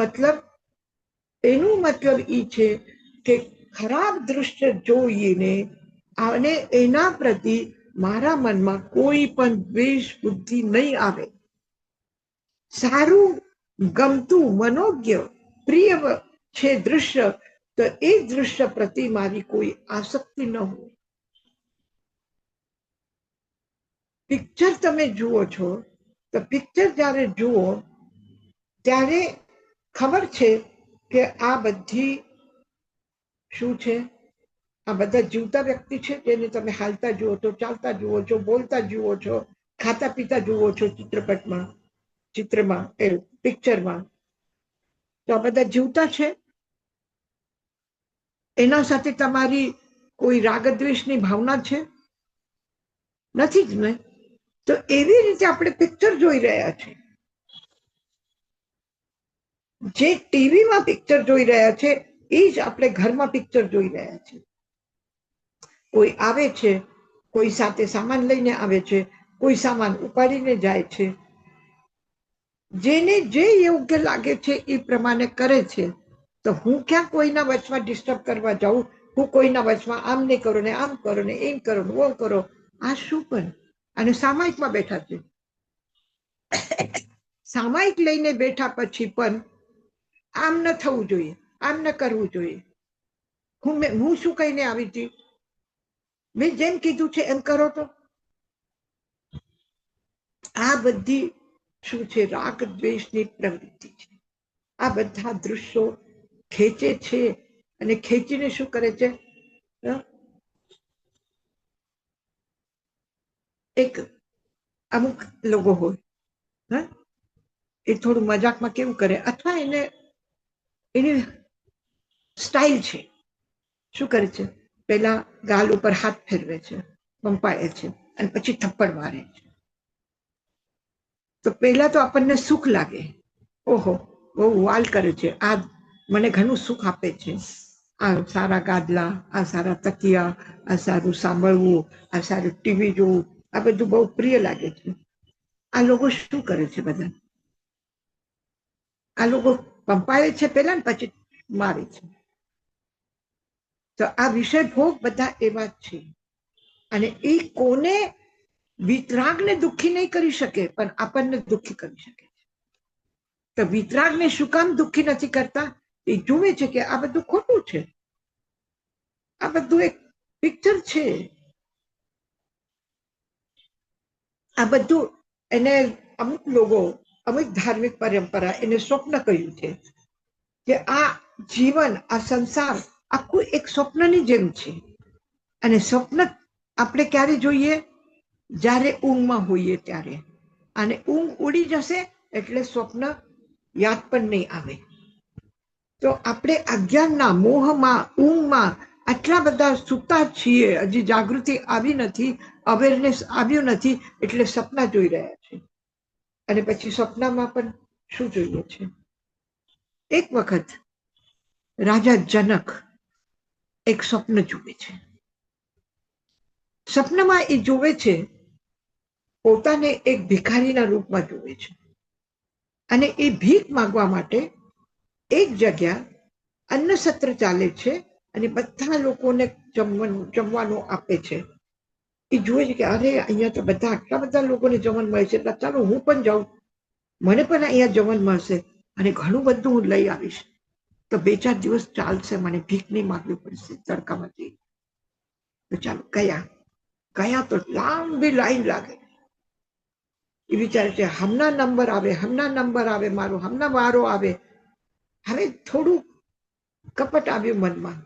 મતલબ એ છે કે ખરાબ દૃશ્ય જોઈને અને એના પ્રતિ મારા મનમાં કોઈ પણ દ્વેષ બુદ્ધિ નહીં આવે. સારું, ગમતું, મનોજ્ઞ, પ્રિય છે દૃશ્ય, તો એ દૃશ્ય પ્રતિ મારી કોઈ આસક્તિ ન હોય. પિક્ચર તમે જુઓ છો, તો પિક્ચર જ્યારે જુઓ ત્યારે ખબર છે કે આ બધી શું છે? આ બધા જીવતા વ્યક્તિ છે, જેને તમે હાલતા જુઓ છો, ચાલતા જુઓ છો, બોલતા જુઓ છો, ખાતા પીતા જુઓ છો ચિત્રમાં, પિક્ચરમાં. તો આ બધા જીવતા છે. એના સાથે તમારી કોઈ રાગદ્વેષની ભાવના છે? નથી જ ને. તો એવી રીતે આપણે પિક્ચર જોઈ રહ્યા છીએ. જે ટીવીમાં પિક્ચર જોઈ રહ્યા છે એ જ આપણે ઘરમાં પિક્ચર જોઈ રહ્યા છીએ. કોઈ આવે છે, કોઈ સાથે સામાન લઈને આવે છે, કોઈ સામાન ઉપાડીને જાય છે. જેને જે યોગ્ય લાગે છે એ પ્રમાણે કરે છે. તો હું ક્યાં કોઈના વચમાં ડિસ્ટર્બ કરવા જાઉં? હું કોઈના વચમાં આમ નહીં કરો ને આમ કરો ને એમ કરો ને ઓમ કરો. આ શું પણ? અને સામાયિકમાં બેઠા છે. સામાયિક લઈને બેઠા પછી પણ આમ ન થવું જોઈએ, આમ ન કરવું જોઈએ. હું શું કહીને આવી હતી? મેં જેમ કીધું છે એમ કરો તો. આ બધી શું છે? રાગ દ્વેષની પ્રવૃત્તિ છે. આ બધા દૃશ્યો ખેંચે છે અને ખેંચીને શું કરે છે? એક અમુક લોકો હોય એ થોડું મજાકમાં કેવું કરે, અથવા એની સ્ટાઇલ છે. શું કરે છે? પેલા ગાલ ઉપર હાથ ફેરવે છે, પંપાળે છે, અને પછી થપ્પડ મારે છે. તો પેલા તો આપણને સુખ લાગે, ઓહો બહુ વાલ કરે છે, આ મને ઘણું સુખ આપે છે, આ સારા ગાદલા, આ સારા તકિયા, આ સારું સાંભળવું, આ સારું ટીવી જોવું, આ બધું બહુ પ્રિય લાગે છે. આ લોકો શું કરે છે? બધા આ લોકો પંપાળે છે પેલા ને પછી મારે છે. તો આ વિષય ભોગ બધા એવા જ છે. અને એ કોને વિતરાગને દુઃખી નહીં કરી શકે, પણ આપણને દુઃખી કરી શકે. તો વિતરાગને શું કામ દુઃખી નથી કરતા? એ જુએ છે કે આ બધું ખોટું છે, આ બધું એક પિક્ચર છે. આ બધું એને અમુક લોકો, અમુક ધાર્મિક પરંપરા એને સ્વપ્ન કહ્યું છે કે આ જીવન, આ સંસાર આખું એક સ્વપ્નની જેમ છે. અને સ્વપ્ન આપણે ક્યારે જોઈએ? જ્યારે ઊંઘમાં હોઈએ ત્યારે. અને ઊંઘ ઉડી જશે એટલે સ્વપ્ન યાદ પણ નહીં આવે. તો આપણે અજ્ઞાનના મોહમાં, ઊંઘમાં આટલા બધા સૂતા છીએ, હજી જાગૃતિ આવી નથી, અવેરનેસ આવ્યું નથી, એટલે સપના જોઈ રહ્યા છે. અને પછી સપનામાં પણ શું જોઈએ છે? એક વખત રાજા જનક એક સ્વપ્ન જુએ છે. સપનામાં એ જોવે છે પોતાને એક ભિખારીના રૂપમાં જોવે છે, અને એ ભીખ માંગવા માટે એક જગ્યા અન્ન સત્ર ચાલે છે, અને બધા લોકોને જમવાનું આપે છે. એ જુએ છે કે અરે અહીંયા તો બધા આટલા બધા લોકોને જમવાનું મળે છે, એટલે ચાલો હું પણ જાઉં, મને પણ અહીંયા જમવાનું મળશે અને ઘણું બધું હું લઈ આવીશ. તો 2-4 દિવસ ચાલશે, મને ભીખ નહીં માંગવી પડશે તડકામાંથી. તો ચાલો ગયા તો લાંબી લાઈન લાગે. એ વિચારે છે હમણાં નંબર આવે, હમણાં નંબર આવે મારો, હમણાં વારો આવે. હવે થોડું કપટ આવ્યું મનમાં.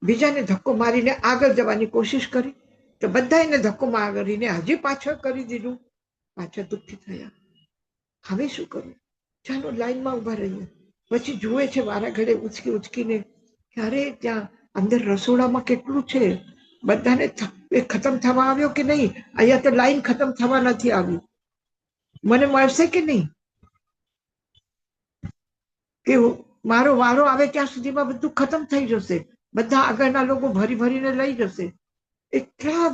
બીજાને ધક્કો મારીને આગળ જવાની કોશિશ કરી, તો બધા એને ધક્કો મારીને હજી પાછળ કરી દીધું. પાછળ દુઃખી થયા. હવે શું કરું? ચાલો લાઈનમાં ઉભા રહીએ. પછી જુએ છે વારા ઘડે ઉચકીને, અરે ત્યાં અંદર રસોડામાં કેટલું છે, બધાને ખતમ થવા આવ્યો કે નહીં? અહીંયા તો લાઈન ખતમ થવા નથી આવી, મને મળશે કે નહીં? કે મારો વારો આવે ત્યાં સુધીમાં બધું ખતમ થઈ જશે, બધા આગળના લોકો ભરી ભરીને લઈ જશે. આટલા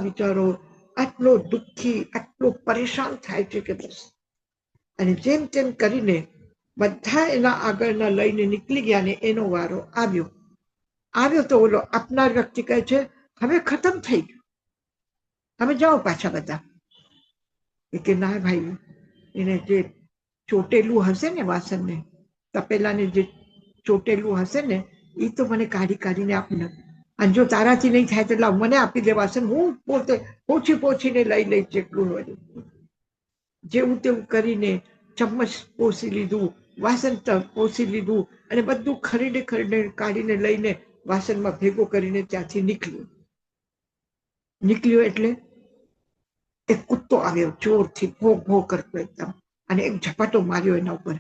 વિચારો, આટલો દુઃખી, આટલો પરેશાન થાય છે કે બસ. અને જેમ તેમ કરીને બધા એના આગળના લઈને નીકળી ગયા, ને એનો વારો આવ્યો તો ઓલો આપનાર વ્યક્તિ કહે છે હવે ખતમ થઈ ગયું, હવે જાઓ પાછા બધા. કે ના ભાઈ, એને જે ચોટેલું હશે ને વાસણને, તપેલાને જે ચોટેલું હશે ને, એ તો મને કાઢીને આપને. અને જો તારાથી નહીં થાય તો લાવ મને આપી દે વાસણ, હું પોતે પોછીને લઈ જેટલું હોય. જેવું તેવું કરીને ચમ્મચ પોસી લીધું, વાસણ પોસી લીધું, અને બધું ખરીને કાઢીને લઈને વાસણમાં ભેગો કરીને ત્યાંથી નીકળ્યો એટલે એક કૂતો આવ્યો, જોરથી ભો ભો કરતો એકદમ, અને એક ઝપાટો માર્યો એના ઉપર.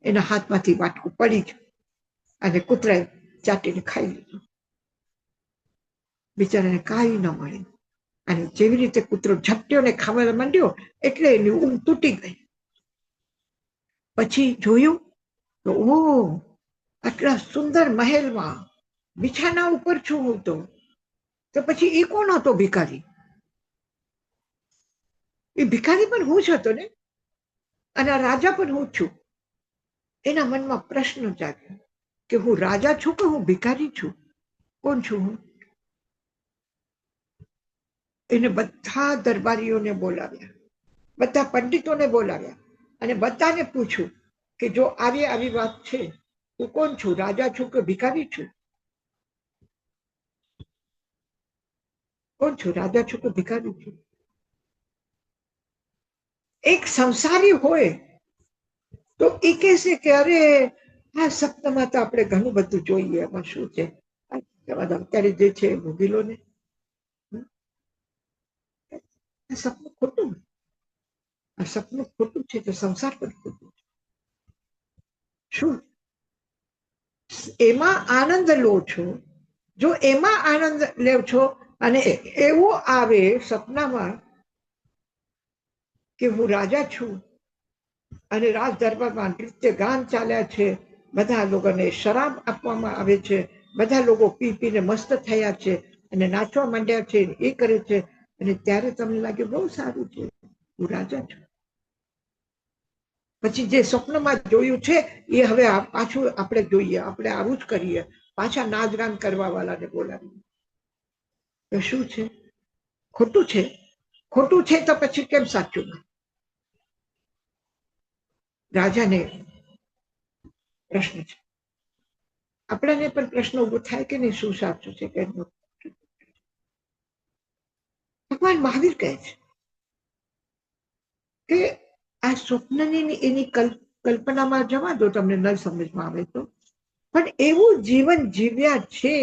એના હાથમાંથી વાટકું પડી ગયું અને કૂતરાએ ચાટીને ખાઈ લીધું. બિચારાને કાંઈ ન મળે. અને જેવી રીતે કૂતરો ઝપટ્યો ને ખાવા માંડ્યો એટલે એની ઊંઘ તૂટી ગઈ. પછી જોયું તો આટલા સુંદર મહેલમાં બિછાના ઉપર છું હું તો પછી એ કોણ હતો ભિખારી? એ ભિખારી પણ હું જ હતો ને, અને આ રાજા પણ હું છું. એના મનમાં પ્રશ્ન જાગ્યો કે હું રાજા છું કે હું ભિખારી છું? કોણ છું હું? એને બધા દરબારીઓને બોલાવ્યા, બધા પંડિતોને બોલાવ્યા, અને બધાને પૂછ્યું કે જો આવી આવી વાત છે, હું કોણ છું, રાજા છું કે ભિખારી છું? કોણ છું, રાજા છું કે ભિખારી છું? એક સંસારી હોય તો એ કહેશે કે અરે આ સપ્તાહમાં તો આપણે ઘણું બધું જોઈએ, એમાં શું છે, અત્યારે જે છે ભોગી લો ને. સપનું ખોટું, આ સપનું ખોટું છે તો સંસાર પણ ખોટું છે. શું એમાં આનંદ લો છો? જો એમાં આનંદ લેવ છો અને એવું આવે સપનામાં કે હું રાજા છું અને રાજ દરબારમાં નૃત્ય ગાન ચાલ્યા છે, બધા લોકોને શરાબ આપવામાં આવે છે, બધા લોકો પી પીને મસ્ત થયા છે અને નાચવા માંડ્યા છે, એ કરે છે, અને ત્યારે તમને લાગે બહુ સારું છે, હું રાજા છું. પછી જે સ્વપ્નમાં જોયું છે એ હવે પાછું આપણે જોઈએ, આપણે આવું જ કરીએ, પાછા નાચગાન કરવા વાળાને બોલાવીએ. તો શું છે? ખોટું છે. ખોટું છે તો પછી કેમ સાચું? રાજાને પ્રશ્ન છે, આપણને પણ પ્રશ્ન ઉભો થાય કે નહીં, શું સાચું છે કે ભગવાન મહાવીર કહે છે કે આ સ્વપ્નની એની કલ્પનામાં જવા દો, તમને ન સમજમાં આવે તો, પણ એવું જીવન જીવ્યા છે,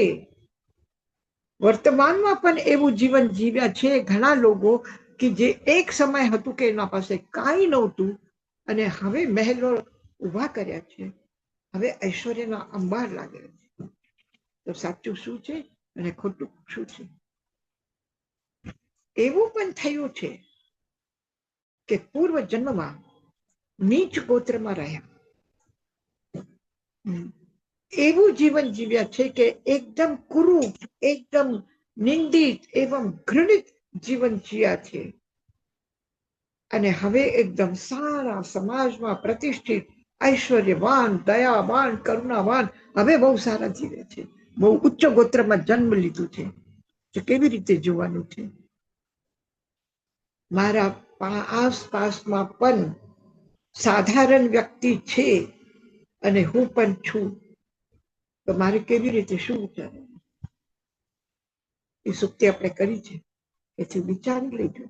વર્તમાનમાં પણ એવું જીવન જીવ્યા છે ઘણા લોકો કે જે એક સમય હતું કે એના પાસે કાંઈ નહોતું અને હવે મહેલો ઉભા કર્યા છે, હવે ઐશ્વર્યના અંબાર લાગ્યા છે. તો સાચું શું છે અને ખોટું શું છે? એવું પણ થયું છે કે પૂર્વ જન્મમાં નીચ ગોત્રમાં રહ્યા, એવું જીવન જીવ્યા છે કે એકદમ કુરૂપ, એકદમ નિંદિત એવં ઘૃણિત જીવન જીવ્યા છે, અને હવે એકદમ સારા સમાજમાં પ્રતિષ્ઠિત, ઐશ્વર્યવાન, દયાવાન, કરુણાવાન, હવે બહુ સારા જીવે છે, બહુ ઉચ્ચ ગોત્રમાં જન્મ લીધું છે. તો કેવી રીતે જોવાનું છે? મારા આસપાસમાં પણ સાધારણ વ્યક્તિ છે અને હું પણ છું, તો મારે કેવી રીતે શું વિચારવું? એ સુક્તિ આપણે કરી છે, એથી વિચારી લેજો.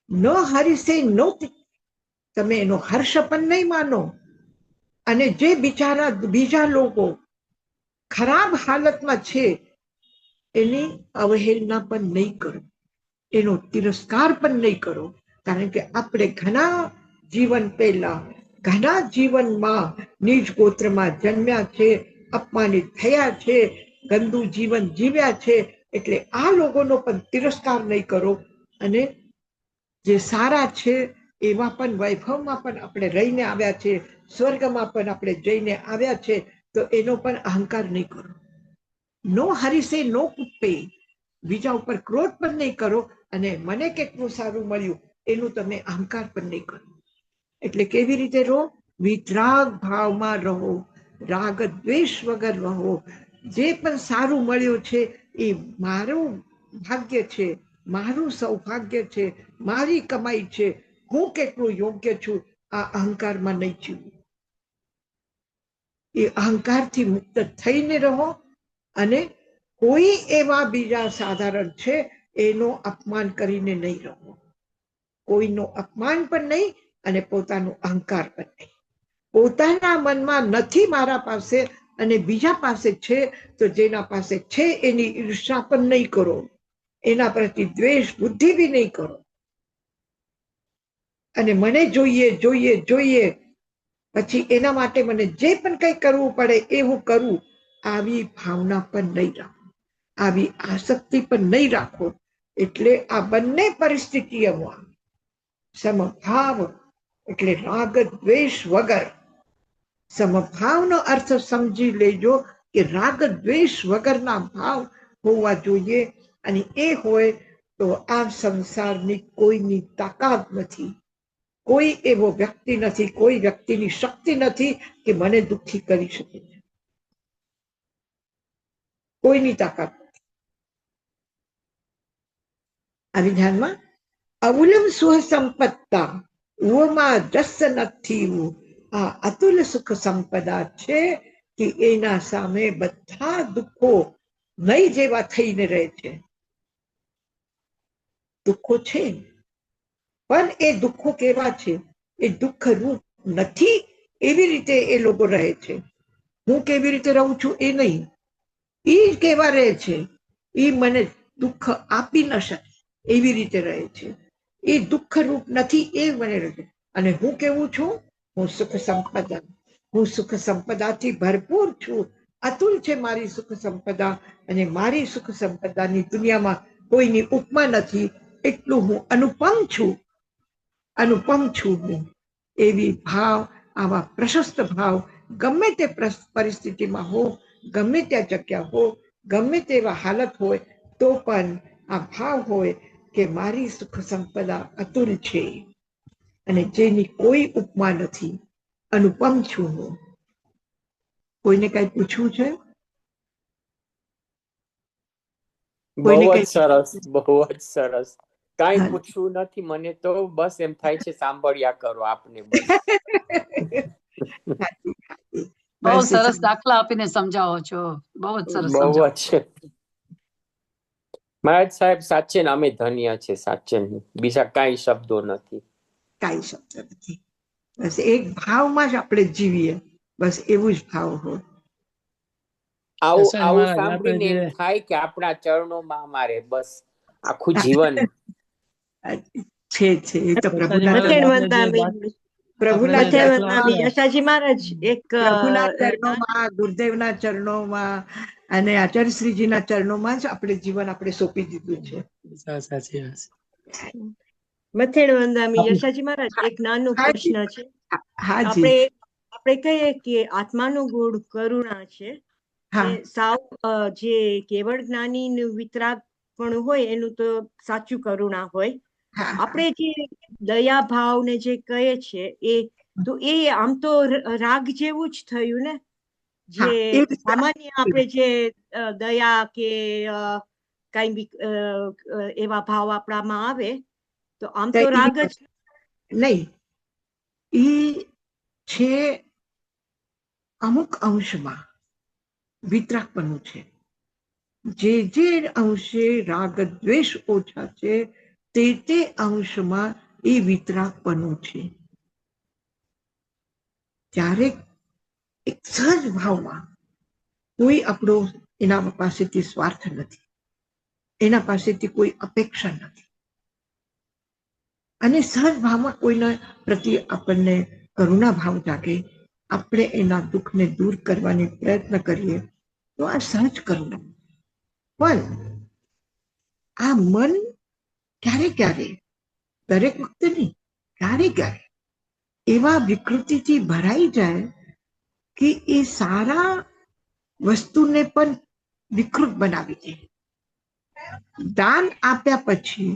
ન હરિસે નો, તમે એનો હર્ષ પણ નહીં માનો, અને જે બિચારા બીજા લોકો ખરાબ હાલતમાં છે એની અવહેલના પણ નહીં કરો, એનો તિરસ્કાર પણ નહીં કરો, કારણ કે આપણે ઘણા જીવન પહેલા, ઘણા જીવનમાં નીચ ગોત્રમાં જન્મ્યા છે, અપમાનિત થયા છે, ગંદુ જીવન જીવ્યા છે, એટલે આ લોકોનો પણ તિરસ્કાર નહીં કરો, અને જે સારા છે એવા પણ વૈભવમાં પણ આપણે રહીને આવ્યા છે, સ્વર્ગમાં પણ આપણે જઈને આવ્યા છે, તો એનો પણ અહંકાર નહીં કરો. નો હરિસે નો કુપ્પે, બીજા ઉપર ક્રોધ પણ નહીં કરો, અને મને કેટલું સારું મળ્યું એનું તમે અહંકાર પણ નહીં કરો. એટલે કેવી રીતે રહો? વિતરાગ ભાવમાં રહો, રાગ દ્વેષ વગર રહો. જે પણ સારું મળ્યું છે એ મારું ભાગ્ય છે, મારું સૌભાગ્ય છે, મારી કમાઈ છે, હું કેટલું યોગ્ય છું, આ અહંકારમાં નહીં જીવું. એ અહંકારથી મુક્ત થઈને રહો, અને કોઈ એવા બીજા સાધારણ છે એનો અપમાન કરીને નહીં રહો, કોઈનું અપમાન પણ નહીં અને પોતાનું અહંકાર પણ નહીં. પોતાના મનમાં નથી મારા પાસે અને બીજા પાસે છે, તો જેના પાસે છે એની ઈર્ષા પણ નહીં કરો, એના પ્રતિ દ્વેષ બુદ્ધિ બી નહીં કરો, અને મને જોઈએ જોઈએ જોઈએ, પછી એના માટે મને જે પણ કંઈ કરવું પડે એ હું કરું, આવી ભાવના પણ નહીં રાખો, આવી આસક્તિ પણ નહીં રાખો. એટલે આ બંને પરિસ્થિતિઓમાં સમભાવ, એટલે રાગ દ્વેષ વગર. સમભાવનો અર્થ સમજી લેજો કે રાગ દ્વેષ વગરના ભાવ હોવા જોઈએ, અને એ હોય તો આ સંસારની કોઈની તાકાત નથી, કોઈ એવો વ્યક્તિ નથી, કોઈ વ્યક્તિની શક્તિ નથી કે મને દુઃખી કરી શકે છે, કોઈની તાકાત નથી. આ વિધાનમાં અવુલમ સુહ સંપત્તા ઉમાં જસ નથી. આ અતુલ સુખ સંપદા છે કે એના સામે બધા દુઃખો નહીં જેવા થઈને રહે છે. દુઃખો છે, પણ એ દુઃખો કેવા છે? એ દુઃખ રૂપ નથી એવી રીતે એ લોકો રહે છે. હું કેવી રીતે રહું છું એ નહીં, એ કેવા રહે છે, એ મને દુઃખ આપી ન શકે એવી રીતે રહે છે. એ દુઃખ રૂપ નથી એ મને રહે છે. અને હું કેવું છું? હું સુખ સંપદા, હું સુખ સંપદાથી ભરપૂર છું. અતુલ છે મારી સુખ સંપદા, અને મારી સુખ સંપદાની દુનિયામાં કોઈની ઉપમા નથી. એટલું હું અનુપમ છું, અનુપમ છું હું. એવી ભાવ, આવા પ્રશસ્ત ભાવ ગમે તે પરિસ્થિતિમાં હો, ગમે ત્યાં જગ્યા હો, ગમે તેવા હાલત હોય, તો પણ આ ભાવ હોય કે મારી સુખ સંપદા અતુલ છે અને જેની કોઈ ઉપમા નથી. અનુપમ છું હું. કોઈને કઈ પૂછવું છે? બહુ જ સરસ, બહુ જ સરસ. કઈ પૂછવું નથી મને તો, બસ એમ થાય છે સાંભળ્યા કરો આપને. બહુ સરસ દાખલા આપીને સમજાવો છો, બહુ જ સરસ. બહુ જ. મહારાજ સાહેબ, સાચે ને અમે ધન્ય છે, સાચે. બીજા કઈ શબ્દો નથી, કઈ શબ્દ નથી. બસ એક ભાવમાં જ આપણે જીવીએ, બસ એવું જ ભાવ હોય. આવું સાંભળીને એમ થાય કે આપણા ચરણોમાં અમારે બસ આખું જીવન છે. એ તો પ્રભુના યશાજી મહારાજ એક પ્રભુના ચરણોમાં, ગુરુદેવના ચરણોમાં અને આચાર્યશ્રીજીના ચરણોમાં જ આપણે જીવન આપણે સોંપી દીધું છે. સાચી વાત. મથેણ વંદામી યશાજી મહારાજ, એક નાનો પ્રશ્ન છે. આપણે કહીએ કે આત્માનું ગુણ કરુણા છે, સાવ જે કેવળ જ્ઞાની વિતરાગ પણ હોય એનું તો સાચું કરુણા હોય. આપણે જે દયા ભાવ ને જે કહે છે એ તો એ આમ તો રાગ જેવું જ થયું ને. જે સામાન્ય આપણે જે દયા કે કઈ બી એવા ભાવ આપણામાં આવે તો આમ તો રાગ જ નહીં. એ છે અમુક અંશમાં વિતરાગપણું છે. જે અંશે રાગ દ્વેષ ઓછા છે તે અંશમાં એ વિતરાગપણું છે. ત્યારે એક સહજ ભાવમાં કોઈ આપણો એના પાસેથી સ્વાર્થ નથી, એના પાસેથી કોઈ અપેક્ષા નથી, અને સહજ ભાવમાં કોઈના પ્રત્યે આપણને કરુણા ભાવ જાગે, આપણે એના દુઃખને દૂર કરવાની પ્રયત્ન કરીએ તો આ સહજ કરુણા. પણ આ મન ક્યારે ક્યારે, દરેક વખતે નહીં, ક્યારે ક્યારે એવા વિકૃતિથી ભરાઈ જાય કે એ સારા વસ્તુને પણ વિકૃત બનાવી દે. દાન આપ્યા પછી,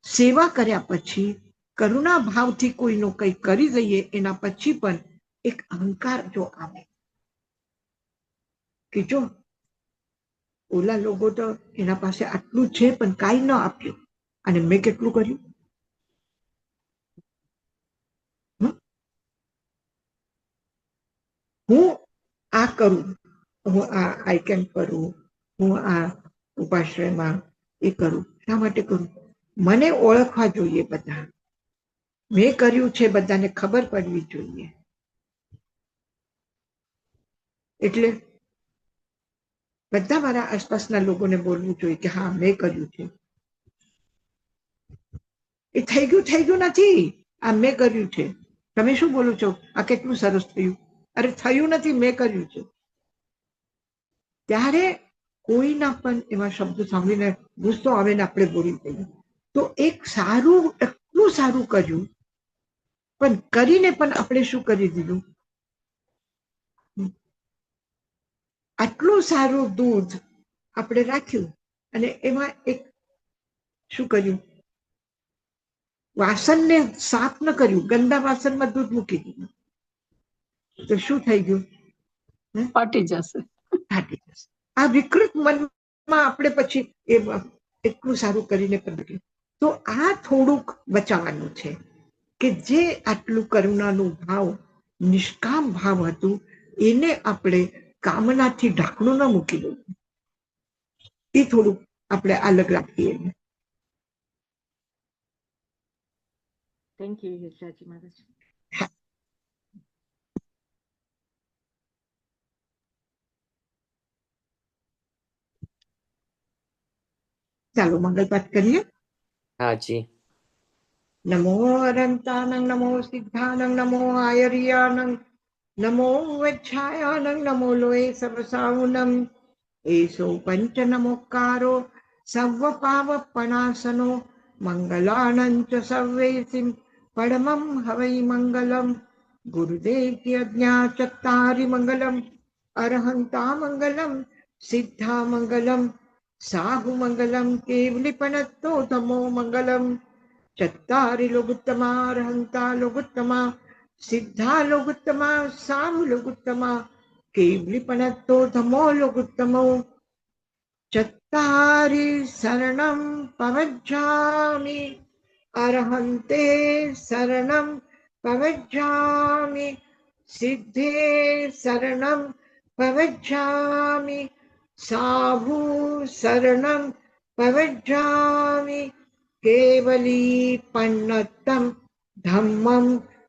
સેવા કર્યા પછી, કરુણા ભાવથી કોઈનું કંઈ કરી દઈએ એના પછી પણ એક અહંકાર જો આવે કે જો ઓલા લોકો તો એના પાસે આટલું છે પણ કાંઈ ન આપ્યું અને મેં કેટલું કર્યું. હું આ કરું, હું આ આઈ કેમ્પ કરું, હું આ ઉપાશ્રયમાં એ કરું, શા માટે કરું? મને ઓળખવા જોઈએ બધા, મેં કર્યું છે બધાને ખબર પડવી જોઈએ. એટલે બધા મારા આસપાસના લોકોને બોલવું જોઈએ કે હા મેં કર્યું છે. એ થઈ ગયું નથી, આ મેં કર્યું છે. તમે શું બોલો છો? આ કેટલું સરસ થયું. અરે થયું નથી, મેં કર્યું છે. ત્યારે કોઈના પણ એવા શબ્દો સાંભળીને ગુસ્સો આવે ને આપણે બોલી દઈએ તો એક સારું, એટલું સારું કર્યું, પણ કરીને પણ આપણે શું કરી દીધું? આટલું સારું દૂધ આપણે રાખ્યું અને એમાં એક શું કર્યું? વાસણને સાફ ન કર્યું, ગંદા વાસણમાં દૂધ મૂકી દીધું તો શું થઈ ગયું? ફાટી જશે. આ વિકૃત મનમાં આપણે પછી એટલું સારું કરીને પણ તો આ થોડુંક બચાવવાનું છે. કે જે આટલું કરુણાનું ભાવ, નિષ્કામ ભાવ હતું, એને આપણે કામનાથી ઢાંકણું ન મૂકી દઉં. એ થોડુંક આપણે અલગ રાખીએ. થેન્ક યુ યશાજી મહારાજ. ચાલો મંગલ પાઠ કરીએ. હાજી. નમો અનંતાનંદ, નમો સિદ્ધાનંદ, નમો આયર્યાનંદ, નમો વચ્છાયાનંદ, નમો લોએ સર્વસાહુનમ. એસો પંચ નમોકારો સર્વ પાવપનાસનો મંગલાનંચ સર્વેસિમ પરમં હવૈ મંગલમ. ગુરુદેવ કી આજ્ઞા ચત્તારી મંગલમ, અરહંતા મંગલમ, સિદ્ધા મંગલમ, સાહુ મંગલમ, કેવલિપનત્તો તમો મંગલમ. ચત્તારી લોગુત્તમા, અરહંતા લોગુત્તમા, સિદ્ધા લોગુત્તમા, સાહુ લોગુત્તમા, કેવલિપનત્તો તમો લોગુત્તમો. ચત્તારી શરણમ પવજ્જામિ, અરહંતે શરણમ પવજ્જામિ, સિદ્ધે શરણમ પવજ્જામિ, સાહુ શરણમ પવજ્જામિ, કેવલી પન્નતમ ધમ્મમ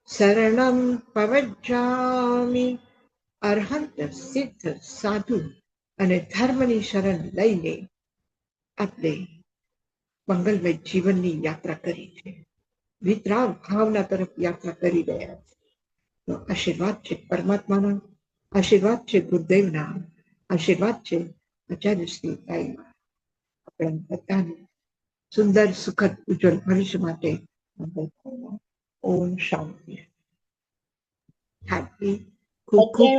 શરણમ પવજ્જામિ. અરહંત, સિદ્ધ, સાધુ અને ધર્મની શરણ લઈને આપણે મંગલમય જીવનની યાત્રા કરી છે. વિતરાગ ભાવના તરફ યાત્રા કરી રહ્યા છે. તો આશીર્વાદ છે પરમાત્માના, આશીર્વાદ છે ગુરુદેવના, આશીર્વાદ છે આચાર્ય શ્રી સાઈના. આપણા બધાને સુંદર, સુખદ, ઉજ્જવળ ભવિષ્ય માટે ઓમ શાંતિ. ખૂબ ખૂબ